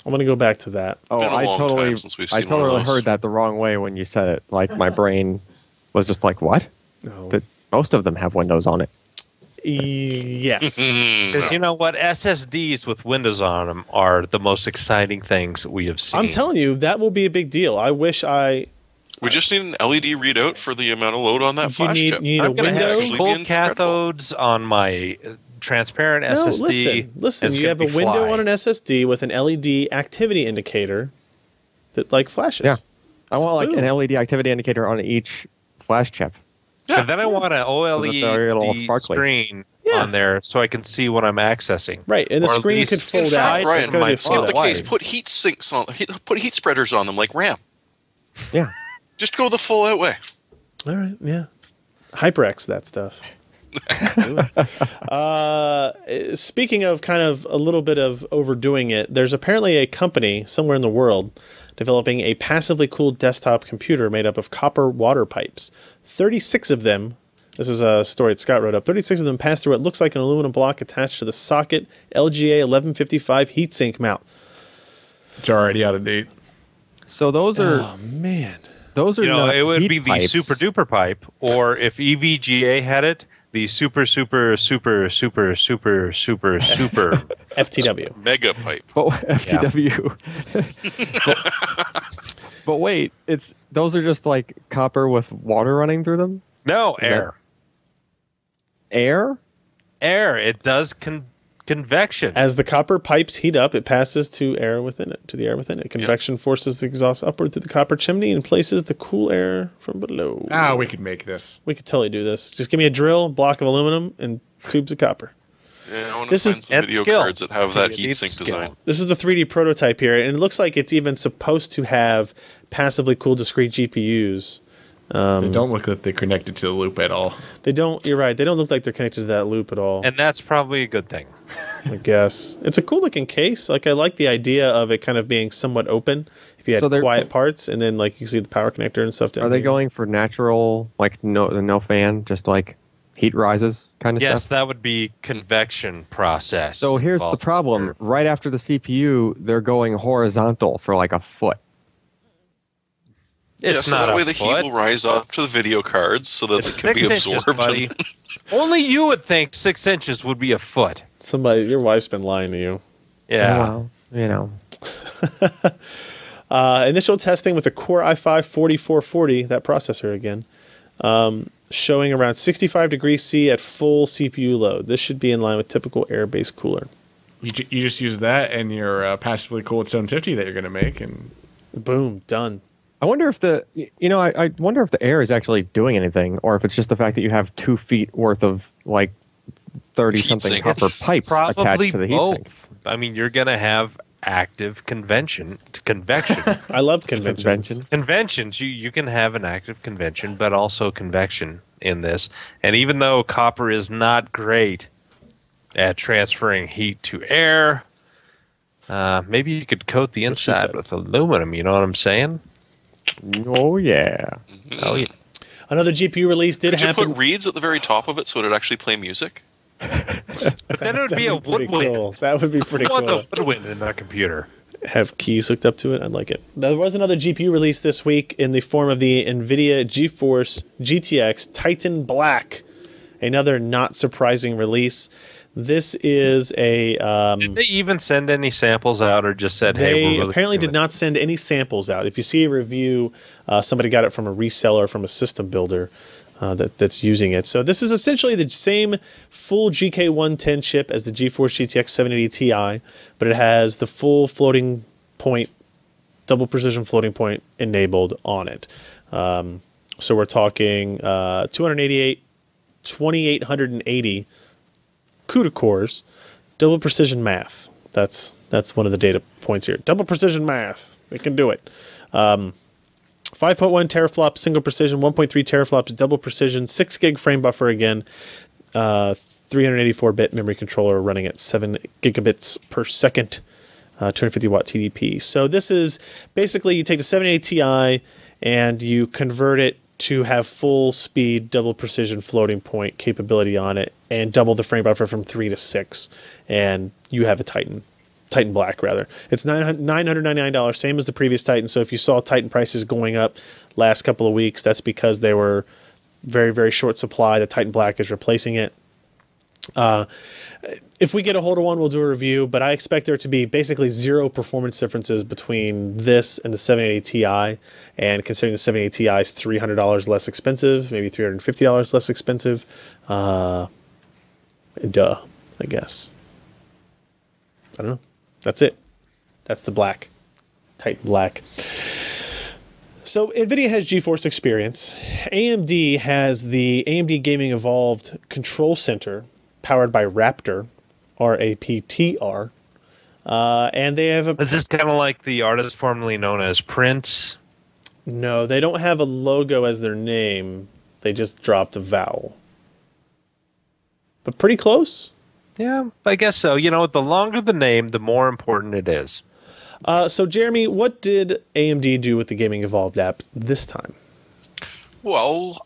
I'm going to go back to that. Oh, I totally heard that the wrong way when you said it. Like, my brain was just like, what? No. Most of them have Windows on it. Yes. Because you know what? SSDs with Windows on them are the most exciting things we have seen. I'm telling you, that will be a big deal. I wish We just need an LED readout for the amount of load on that flash chip. You need a window. Have full cathodes on my transparent SSD. Listen. You have a window on an SSD with an LED activity indicator that like flashes. Yeah, I want like an LED activity indicator on each flash chip. Yeah. And then I want an OLED screen on there so I can see what I'm accessing. Right, and the screen could fold out. Brian, skip the case. Put heat sinks on. Put heat spreaders on them like RAM. Yeah. Just go the full out way. All right, yeah. HyperX that stuff. Speaking of kind of a little bit of overdoing it, there's apparently a company somewhere in the world developing a passively cooled desktop computer made up of copper water pipes. 36 of them, this is a story that Scott wrote up, 36 of them pass through what looks like an aluminum block attached to the socket LGA 1155 heatsink mount. It's already out of date. So those are... Oh, man. Those are not it would heat be the pipes. super duper pipe, or if EVGA had it, the super FTW. Mega pipe. But FTW. But wait, those are just like copper with water running through them? No, air. Air? Air. It does convection. As the copper pipes heat up, it passes to the air within it. Convection forces the exhaust upward through the copper chimney and places the cool air from below. We could make this. We could totally do this. Just give me a drill, block of aluminum, and tubes of copper. Yeah, I want to find some video cards that have that heatsink design. This is the 3D prototype here, and it looks like it's even supposed to have passively cooled discrete GPUs. They don't look like they're connected to the loop at all. They don't. You're right. They don't look like they're connected to that loop at all. And that's probably a good thing. I guess it's a cool looking case. Like I like the idea of it kind of being somewhat open. If you had quiet parts, and then like you see the power connector and stuff down. Are they going for natural, like no fan, just like heat rises kind of stuff? Yes, that would be convection process. So here's the problem. Right after the CPU, they're going horizontal for like a foot. It's so not that way a the foot. heat will rise up to the video cards so that it can be 6 inches, absorbed. buddy. Only you would think 6 inches would be a foot. Your wife's been lying to you. Yeah. Well, you know. Initial testing with the Core i5-4440, that processor again, showing around 65 degrees C at full CPU load. This should be in line with typical air-based cooler. You just use that and your passively cooled 750 that you're going to make, and boom, done. I wonder if I wonder if the air is actually doing anything, or if it's just the fact that you have 2 feet worth of like 30-something copper pipes attached to the heatsink. I mean, you're going to have active convection. I love conventions. Conventions, you can have an active convention, but also convection in this. And even though copper is not great at transferring heat to air, maybe you could coat the inside with aluminum. You know what I'm saying? Oh, yeah. Oh, yeah. Another GPU release did happen. Could you put reeds at the very top of it so it would actually play music? But then it would be a woodwind. Cool. That would be pretty cool. I want the woodwind in that computer. Have keys hooked up to it. I'd like it. There was another GPU release this week in the form of the NVIDIA GeForce GTX Titan Black. Another not surprising release. This is a... did they even send any samples out, or just said, hey, we're They apparently did not send any samples out. If you see a review, somebody got it from a reseller, from a system builder that's using it. So this is essentially the same full GK110 chip as the GeForce GTX 780 Ti, but it has the full floating point, double precision floating point enabled on it. So we're talking 288, 2880 CUDA cores, double precision math. That's one of the data points here. Double precision math. It can do it. 5.1 teraflops single precision, 1.3 teraflops double precision, 6 gig frame buffer again, 384-bit memory controller running at 7 gigabits per second, 250 watt TDP. So this is basically you take the 780 Ti and you convert it to have full speed double precision floating point capability on it and double the frame buffer from 3 to 6, and you have a Titan Black rather. It's $999, same as the previous Titan. So if you saw Titan prices going up last couple of weeks, that's because they were very, very short supply. The Titan Black is replacing it. If we get a hold of one, we'll do a review, but I expect there to be basically zero performance differences between this and the 780 Ti, and considering the 780 Ti is $300 less expensive, maybe $350 less expensive, I guess. I don't know. That's it. That's the Black. Titan Black. So NVIDIA has GeForce Experience. AMD has the AMD Gaming Evolved Control Center, powered by Raptor, R-A-P-T-R. And they have a... Is this kind of like the artist formerly known as Prince? No, they don't have a logo as their name. They just dropped a vowel. But pretty close. Yeah, I guess so. You know, the longer the name, the more important it is. So, Jeremy, what did AMD do with the Gaming Evolved app this time? Well,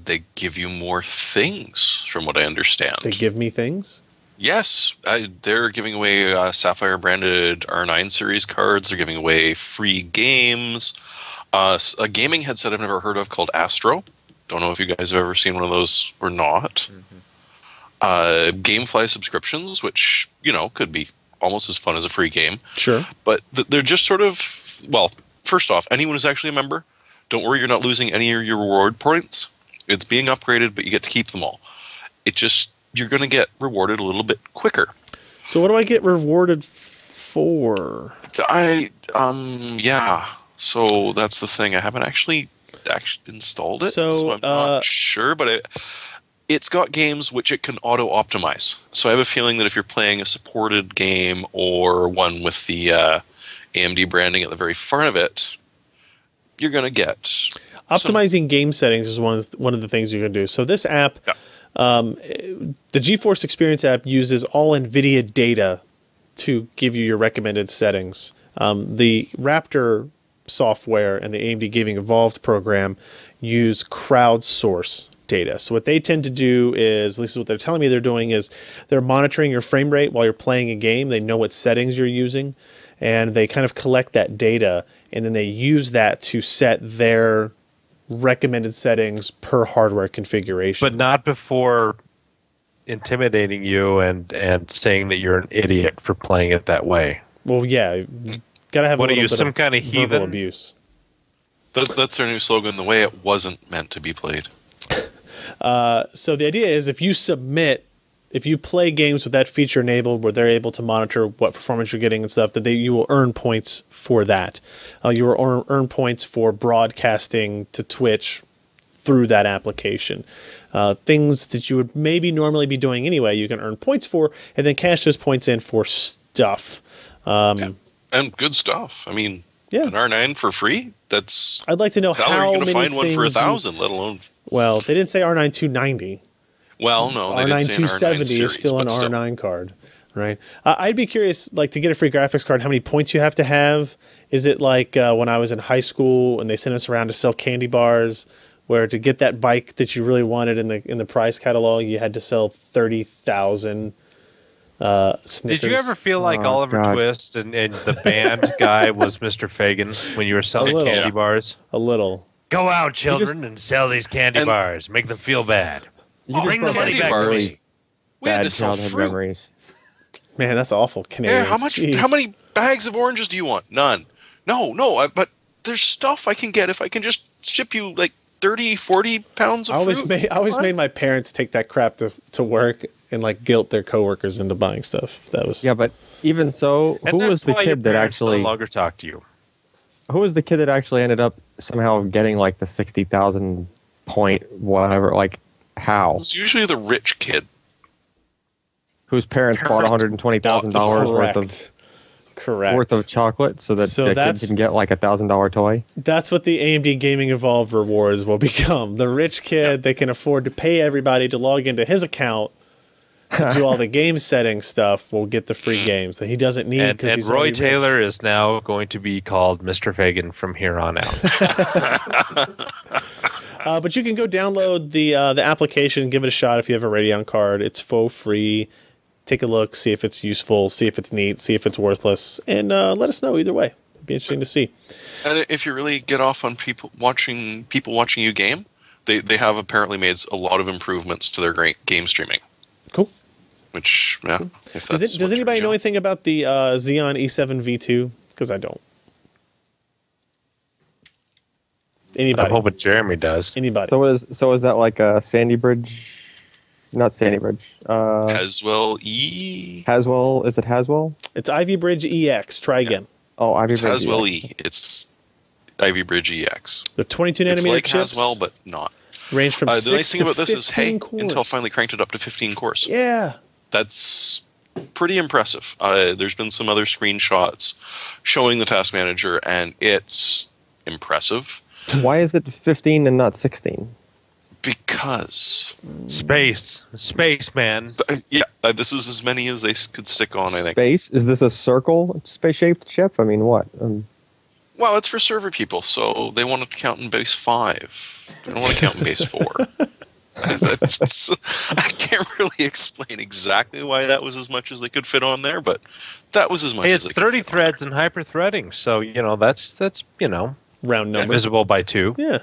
they give you more things, from what I understand. They give me things? Yes. They're giving away Sapphire-branded R9 series cards. They're giving away free games. A gaming headset I've never heard of called Astro. Don't know if you guys have ever seen one of those or not. Gamefly subscriptions, which, you know, could be almost as fun as a free game. Sure. But they're just sort of, well, first off, anyone who's actually a member, don't worry, you're not losing any of your reward points. It's being upgraded, but you get to keep them all. It just, you're going to get rewarded a little bit quicker. So what do I get rewarded for? Yeah. So that's the thing. I haven't actually installed it, so I'm not sure, but it's got games which it can auto-optimize. So I have a feeling that if you're playing a supported game or one with the AMD branding at the very front of it, you're going to get... Optimizing game settings is one of the things you can do. So this app, the GeForce Experience app uses all NVIDIA data to give you your recommended settings. The Raptor software and the AMD Gaming Evolved program use crowdsource data. So what they tend to do is, at least what they're telling me they're doing, is they're monitoring your frame rate while you're playing a game. They know what settings you're using, and they kind of collect that data, and then they use that to set their recommended settings per hardware configuration. But not before intimidating you and saying that you're an idiot for playing it that way. Well, yeah, you gotta have. What a are you, bit some of kind of verbal heathen? abuse? That's their new slogan, the way it wasn't meant to be played. So the idea is if you play games with that feature enabled where they're able to monitor what performance you're getting and stuff, that you will earn points for that. You will earn points for broadcasting to Twitch through that application. Things that you would maybe normally be doing anyway, you can earn points for, and then cash those points in for stuff. And good stuff. I mean, an R9 for free? I'd like to know how are you going to many find one for 1,000, let alone... Well, they didn't say R9 290. Well, no, they R9 didn't say an R9 270 series, is still an but R9 card, right? I'd be curious, like, to get a free graphics card, how many points you have to have. Is it like when I was in high school and they sent us around to sell candy bars, where to get that bike that you really wanted in the prize catalog, you had to sell 30,000 Snickers? Did you ever feel like Oliver Twist and the band guy was Mr. Fagan when you were selling candy bars? A little. Go out, children, and sell these candy bars. Make them feel bad. Bring the money back to me. We had Bad to sell childhood fruit. memories. Man, that's awful. Canadians. Yeah, how many bags of oranges do you want? None. No, but there's stuff I can get if I can just ship you like 30, 40 pounds of fruit. I always made my parents take that crap to work and like guilt their coworkers into buying stuff. That was but even so, who was the kid that actually no longer talk to you? who was the kid that actually ended up somehow getting like the 60,000 point whatever? Like how? It's usually the rich kid. Whose parents bought $120,000 worth of chocolate so that the kid can get like $1,000 toy. That's what the AMD Gaming Evolved rewards will become. The rich kid that can afford to pay everybody to log into his account to do all the game setting stuff will get the free games that he doesn't need. And Roy Taylor is now going to be called Mr. Fagan from here on out. But you can go download the application, give it a shot if you have a Radeon card. It's faux free. Take a look, see if it's useful, see if it's neat, see if it's worthless, and let us know either way. It'd be interesting to see. And if you really get off on people watching you game, they have apparently made a lot of improvements to their game streaming. Cool. Which, yeah. Cool. Does anybody know anything about the Xeon E7 V2? Because I don't. Anybody? I'm hoping Jeremy does. Anybody? So is that like a Sandy Bridge? Not Sandy Bridge. Haswell E. Haswell. Is it Haswell? It's Ivy Bridge EX. Try again. Oh, Ivy It's Bridge. Haswell E. It's Ivy Bridge EX. The 22 nanometer it's like chips Haswell, but not. Range from 6 the nice thing to about this is, hey, cores. Intel finally cranked it up to 15 cores. Yeah. That's pretty impressive. There's been some other screenshots showing the task manager, and it's impressive. Why is it 15 and not 16? Because Space, man. Yeah, this is as many as they could stick on, I think. Space? Is this a circle space-shaped chip? I mean, what? Well, it's for server people, so they want to count in base 5. They don't want to count in base 4. I can't really explain exactly why that was as much as they could fit on there, but that was as much as they could fit. It's 30 threads and hyper-threading, so, that's round number. divisible by 2. Yeah.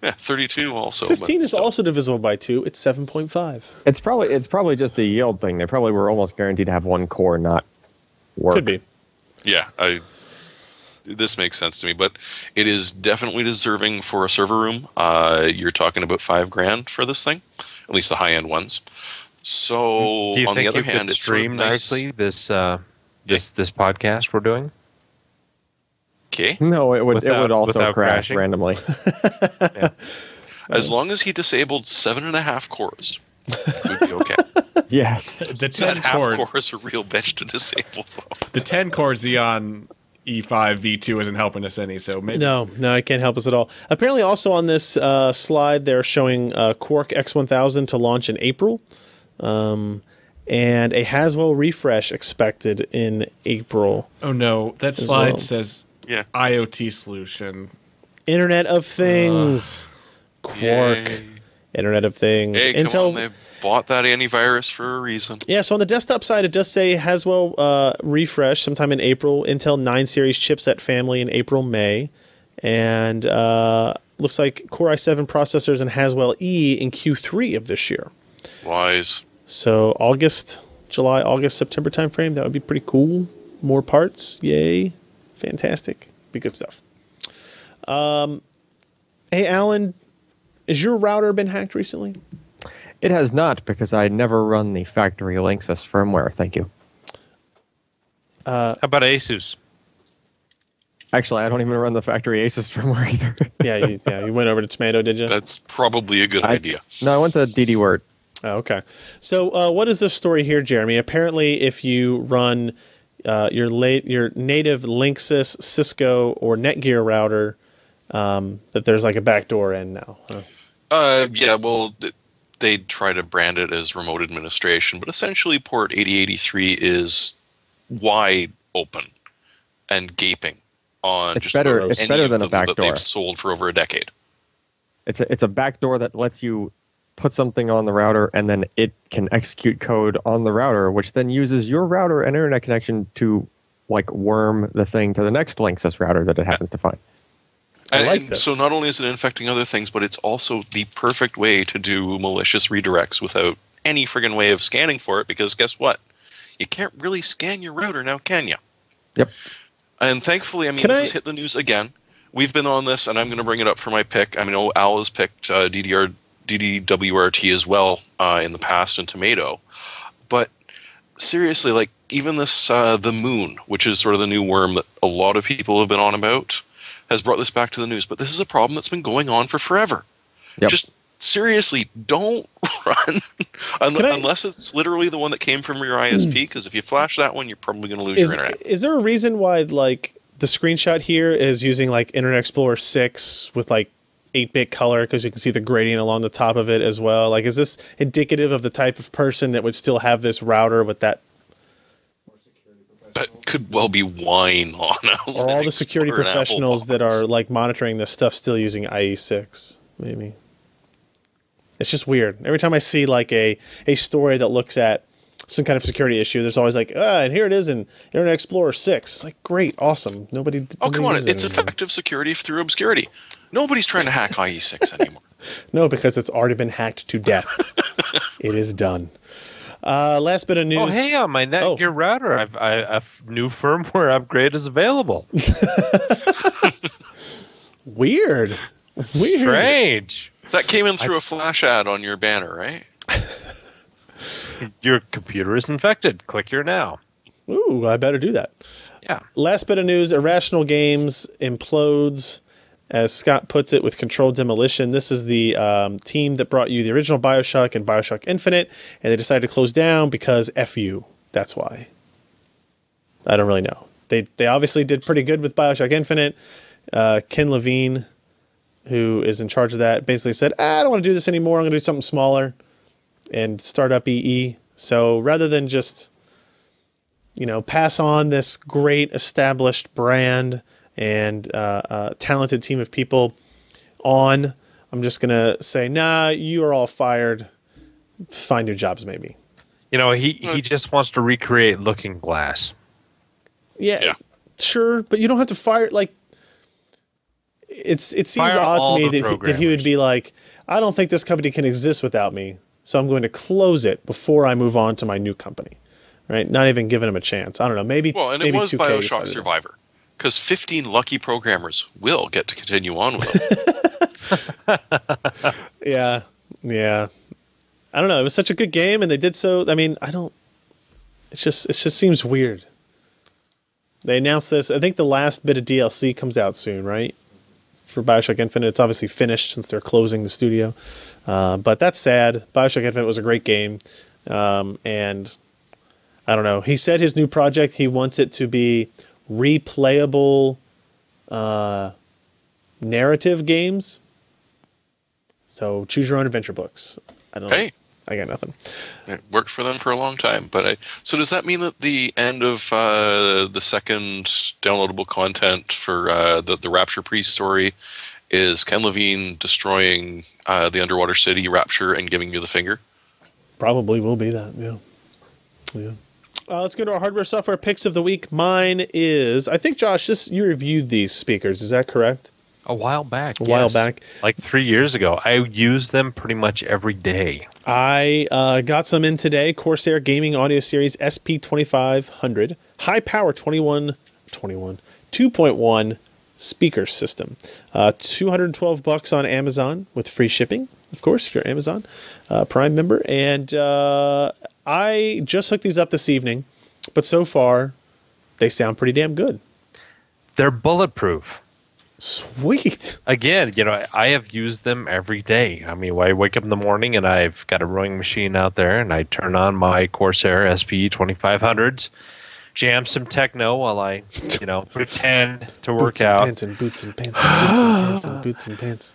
Yeah, 32 also. 15 is also divisible by 2. It's 7.5. It's probably just a yield thing. They probably were almost guaranteed to have one core not work. Could be. Yeah, this makes sense to me, but it is definitely deserving for a server room. You're talking about $5,000 for this thing, at least the high-end ones. So, do you on think the other you hand, could it's stream nicely this podcast we're doing? Okay. No, it would also crash crashing? randomly. Yeah. As long as he disabled 7.5 cores, we'd be okay. Yes. The 10 That half core, core is a real bitch to disable, though. the 10 core Xeon E5 V2 isn't helping us any. So maybe No, it can't help us at all. Apparently, also on this slide, they're showing Quark X1000 to launch in April, and a Haswell refresh expected in April. Oh no, that slide well. says Yeah. IoT solution. Internet of Things. Quark. Yay. Internet of Things. Hey, Intel. come on, they bought that antivirus for a reason. Yeah, so on the desktop side, it does say Haswell refresh sometime in April. Intel 9 series chipset family in April, May. And looks like Core i7 processors and Haswell E in Q3 of this year. Wise. So July, August, September timeframe, that would be pretty cool. More parts, yay. Fantastic. Be good stuff. Hey, Allyn, has your router been hacked recently? It has not, because I never run the factory Linksys firmware. Thank you. How about Asus? Actually, I don't even run the factory Asus firmware either. You went over to Tomato, did you? That's probably a good idea. No, I went to DD Word. Oh, okay. So what is this story here, Jeremy? Apparently, if you run your native Linksys, Cisco, or Netgear router, that there's like a backdoor in now. Huh? Yeah, well, they try to brand it as remote administration, but essentially port 8083 is wide open and gaping on It's better than a backdoor that they've sold for over a decade. It's a backdoor that lets you put something on the router, and then it can execute code on the router, which then uses your router and internet connection to like worm the thing to the next Linksys router that it happens to find. And so not only is it infecting other things, but it's also the perfect way to do malicious redirects without any friggin' way of scanning for it, because guess what? You can't really scan your router now, can you? Yep. And thankfully, this has hit the news again. We've been on this, and I'm going to bring it up for my pick. I mean, Al has picked DDWRT as well in the past, and Tomato. But seriously, like even this, the Moon, which is sort of the new worm that a lot of people have been on about, has brought this back to the news, but this is a problem that's been going on for forever. Yep. Just seriously, don't run unless it's literally the one that came from your ISP, because if you flash that one, you're probably going to lose your internet. Is there a reason why like the screenshot here is using like Internet Explorer 6 with like 8-bit color, because you can see the gradient along the top of it as well? Like, is this indicative of the type of person that would still have this router with that? That could well be wine on a Or all the security professionals that are like monitoring this stuff still using IE6, maybe. It's just weird. Every time I see like a story that looks at some kind of security issue, there's always like, and here it is in Internet Explorer 6. It's like, great, awesome. Nobody come on, it's anymore. effective security through obscurity. Nobody's trying to hack IE6 anymore. No, because it's already been hacked to death. It is done. Last bit of news. Oh, hey, on my Netgear router, a new firmware upgrade is available. Weird. Strange. That came in through a flash ad on your banner, right? Your computer is infected. Click here now. Ooh, I better do that. Yeah. Last bit of news. Irrational Games implodes, as Scott puts it, with controlled demolition. This is the team that brought you the original BioShock and BioShock Infinite, and they decided to close down because F you. That's why. I don't really know. They obviously did pretty good with BioShock Infinite. Ken Levine, who is in charge of that, basically said, I don't want to do this anymore. I'm going to do something smaller and start up EE. So rather than just, pass on this great established brand and talented team of people on, I'm just going to say, nah, you are all fired. Find new jobs, maybe. He just wants to recreate Looking Glass. Yeah, sure, but you don't have to fire, like, it seems Fire odd to me all that he would be like, I don't think this company can exist without me, so I'm going to close it before I move on to my new company. Right? Not even giving him a chance. I don't know. Maybe. And maybe it was 2K BioShock Survivor, because 15 lucky programmers will get to continue on with it. Yeah. I don't know. It was such a good game, and they did so. I mean, it just seems weird. They announced this. I think the last bit of DLC comes out soon, right? For BioShock Infinite. It's obviously finished since they're closing the studio. But that's sad. BioShock Infinite was a great game. And I don't know. He said his new project, he wants it to be replayable narrative games. So choose your own adventure books. I don't know. I got nothing. It worked for them for a long time. So does that mean that the end of the second downloadable content for the Rapture Priest story is Ken Levine destroying the underwater city Rapture and giving you the finger? Probably will be that, yeah. Let's go to our hardware software picks of the week. Mine is, I think, Josh, you reviewed these speakers. Is that correct? A while back. A while back. Like 3 years ago. I use them pretty much every day. I got some in today. Corsair Gaming Audio Series SP2500. High power 2.1 speaker system. $212 on Amazon with free shipping, of course, if you're an Amazon Prime member. And I just hooked these up this evening, but so far they sound pretty damn good. They're bulletproof. Sweet. Again, I have used them every day. I mean, I wake up in the morning and I've got a rowing machine out there and I turn on my Corsair SPE 2500s, jam some techno while I, pretend to work out. Boots and pants and boots and pants and boots and pants.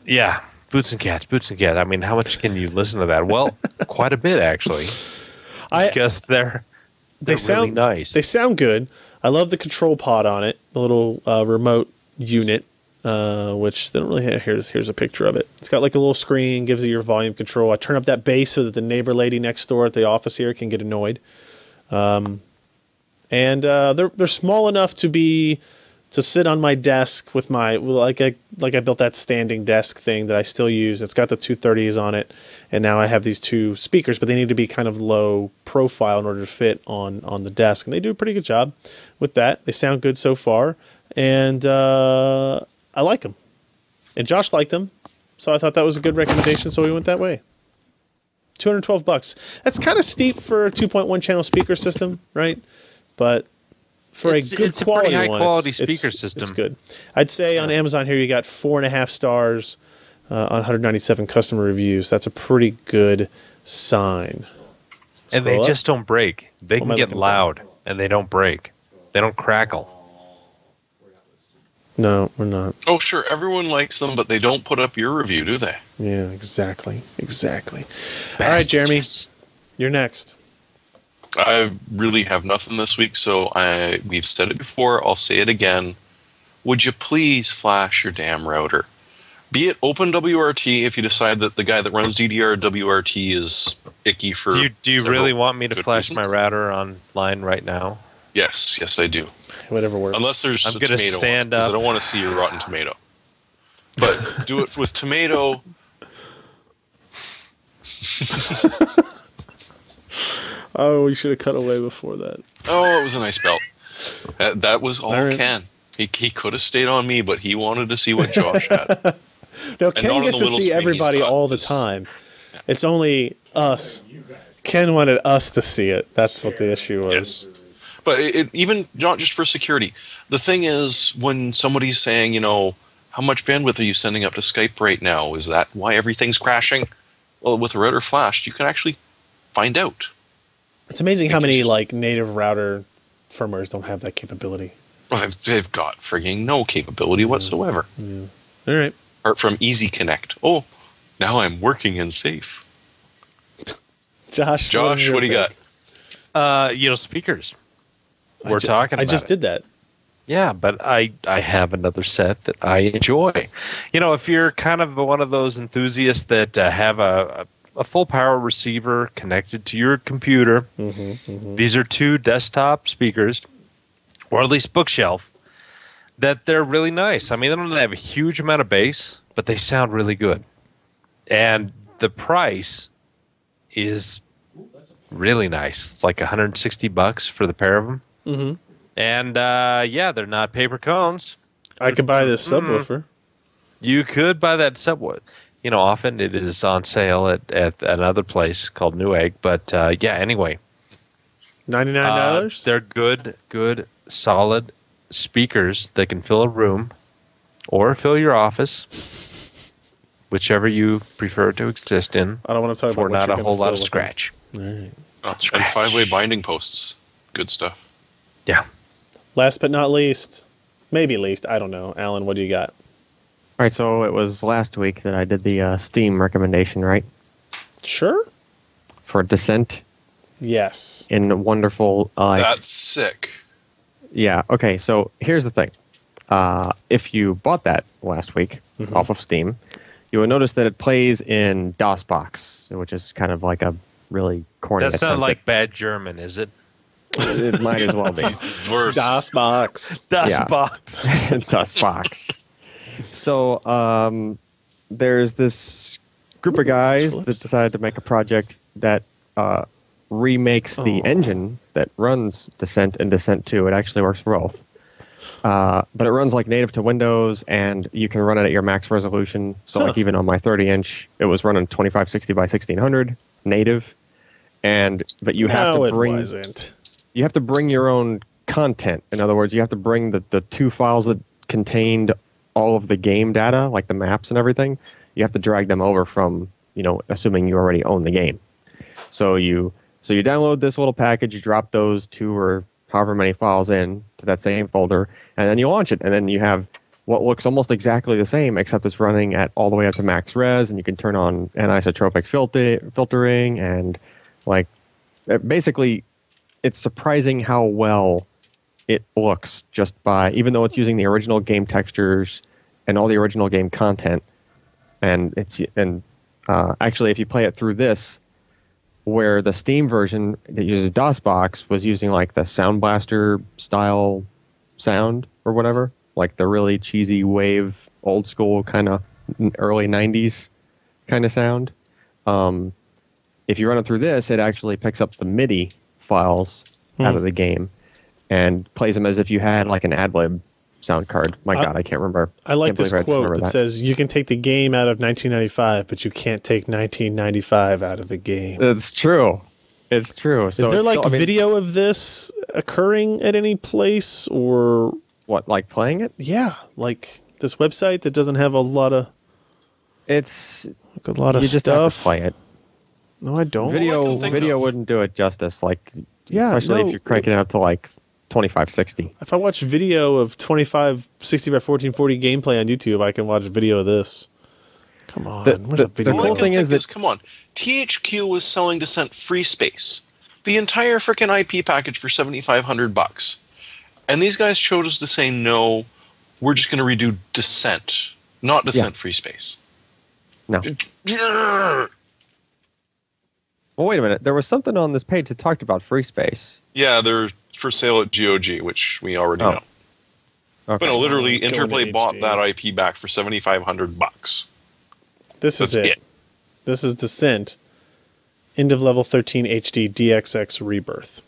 Yeah, boots and cats. I mean, how much can you listen to that? Well, quite a bit, actually. Because they're really nice. They sound good. I love the control pod on it, the little remote unit, which they don't really have. Here's a picture of it. It's got like a little screen, gives you your volume control. I turn up that bass so that the neighbor lady next door at the office here can get annoyed. And they're small enough to sit on my desk with my like I built that standing desk thing that I still use. It's got the 230s on it, and now I have these two speakers, but they need to be kind of low profile in order to fit on the desk, and they do a pretty good job with that. They sound good so far, and I like them. And Josh liked them, so I thought that was a good recommendation, so we went that way. $212. That's kind of steep for a 2.1 channel speaker system, right? But For it's a good it's quality a pretty high one, quality it's speaker system. It's good. I'd say on Amazon here you got 4.5 stars on 197 customer reviews. That's a pretty good sign. And they Scroll up. just don't break. They What am can I get looking for? loud, and they don't break. They don't crackle. No, we're not. Oh, sure. Everyone likes them, but they don't put up your review, do they? Yeah, exactly. All right, Jeremy, you're next. I really have nothing this week, so we've said it before. I'll say it again. Would you please flash your damn router? Be it OpenWRT if you decide that the guy that runs DDR WRT is icky for. Do you really want me to good flash reasons? my router online right now? Yes, I do. Whatever works. Unless there's I'm a gonna tomato, stand because I up. don't want to see your rotten tomato. But do it with tomato. Oh, we should have cut away before that. Oh, it was a nice belt. That was all right. Ken. He could have stayed on me, but he wanted to see what Josh had. No, not Ken on gets the to little see screen everybody he's got. all the This- time. It's only us. Ken wanted us to see it. That's what the issue was. Yes. But it even not just for security. The thing is, when somebody's saying, how much bandwidth are you sending up to Skype right now? Is that why everything's crashing? Well, with a router flashed, you can actually find out. It's amazing how many native router firmwares don't have that capability. Well, they've got frigging no capability whatsoever. All right. Apart from Easy Connect. Oh, now I'm working and safe. Josh, Josh, is your what do you pick? got? Speakers. We're talking about I just it. did that. Yeah, but I have another set that I enjoy. If you're kind of one of those enthusiasts that have a full power receiver connected to your computer, these are two desktop speakers, or at least bookshelf, that they're really nice. I mean, they don't have a huge amount of bass, but they sound really good. And the price is really nice. It's like $160 for the pair of them. Mm-hmm. And they're not paper cones. I could buy this subwoofer. You could buy that subwoofer. Often it is on sale at another place called Newegg. But anyway, $99? they're good, solid speakers that can fill a room or fill your office, whichever you prefer to exist in. I don't want to talk for about what not you're a whole gonna lot fill of with scratch. them. All right. And 5-way binding posts. Good stuff. Yeah. Last but not least, maybe least, I don't know. Alan, what do you got? All right, so it was last week that I did the Steam recommendation, right? Sure. For Descent Yes. in wonderful. That's sick. Yeah. Okay. So here's the thing. If you bought that last week off of Steam, you will notice that it plays in DOSBox, which is kind of like a really corny. That's not attempt like bad German, is it? it might as well be. Verse. DOSBox. DOSBox. DOSBox. So there's this group of guys that decided to make a project that remakes the engine that runs Descent and Descent 2. It actually works for both. But it runs like native to Windows, and you can run it at your max resolution. So like even on my 30-inch, it was running 2560 by 1600 native. But you have to bring you have to bring your own content. In other words, you have to bring the two files that contained all of the game data, like the maps and everything. You have to drag them over from, assuming you already own the game. So you download this little package, you drop those 2 or however many files in to that same folder, and then you launch it. And then you have what looks almost exactly the same, except it's running at all the way up to max res, and you can turn on anisotropic filtering, and basically it's surprising how well it looks just by, even though it's using the original game textures and all the original game content. And actually, if you play it through this, where the Steam version that uses DOSBox was using like the Sound Blaster style sound or whatever, like the really cheesy wave, old school kind of early 90s kind of sound. If you run it through this, it actually picks up the MIDI files out of the game and plays them as if you had like an AdLib sound card. My God, I can't remember. I like Can't this believe I quote remember that says, "You can take the game out of 1995, but you can't take 1995 out of the game." That's true. It's true. Is there like video of this occurring at any place, or what? Like playing it? Yeah, like this website that doesn't have a lot of. It's like a lot of you just stuff. have to play it. No, I don't. Video wouldn't do it justice. Like, especially if you're cranking it up to like 2560. If I watch video of 2560 by 1440 gameplay on YouTube, I can watch video of this. Come on, where's a video? The cool thing is that come on, THQ was selling Descent free space, the entire freaking IP package for $7,500, and these guys chose to say no. We're just going to redo Descent, not Descent free space. No. Well, wait a minute. There was something on this page that talked about free space. Yeah, they're for sale at GOG, which we already know. Okay. But no, literally, Interplay bought that IP back for $7,500. This is it. This is Descent. End of level 13 HD DXX Rebirth.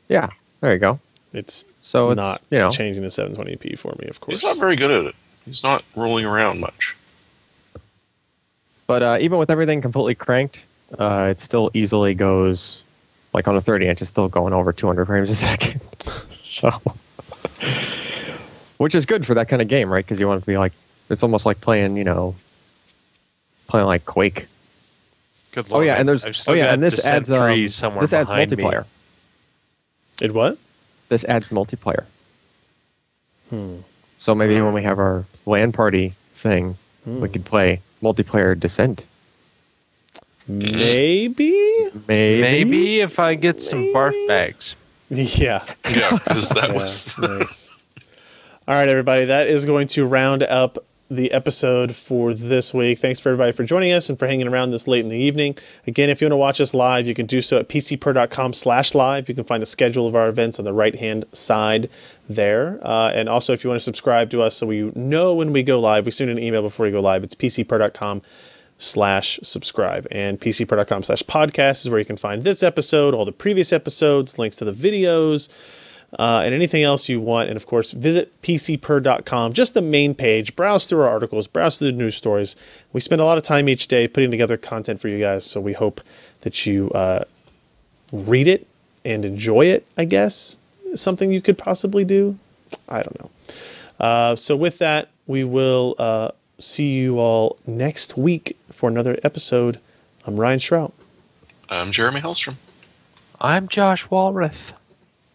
Yeah, there you go. It's so not changing to 720p for me, of course. He's not very good at it. He's not rolling around much. But even with everything completely cranked, it still easily goes, like on a 30-inch, it's still going over 200 frames a second. So, which is good for that kind of game, right? Because you want it to be like, it's almost like playing, playing like Quake. Good Lord. Oh yeah, and there's and this adds multiplayer. It what? This adds multiplayer. So maybe when we have our LAN party thing, we could play multiplayer Descent. Maybe if I get some barf bags. Yeah, because that was nice. All right, everybody, that is going to round up the episode for this week. Thanks for everybody for joining us and for hanging around this late in the evening. Again, if you want to watch us live, you can do so at pcper.com/live. You can find the schedule of our events on the right-hand side there. And also, if you want to subscribe to us so we know when we go live, we send an email before we go live. It's pcper.com/subscribe. And pcper.com/podcast is where you can find this episode, all the previous episodes, links to the videos, and anything else you want. And of course, visit pcper.com, just the main page. Browse through our articles, browse through the news stories. We spend a lot of time each day putting together content for you guys, so we hope that you read it and enjoy it, I guess. Something you could possibly do. I don't know. So with that, we will see you all next week for another episode. I'm Ryan Shrout. I'm Jeremy Hellstrom. I'm Josh Walrath.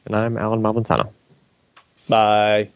And I'm Allyn Malventano. Bye.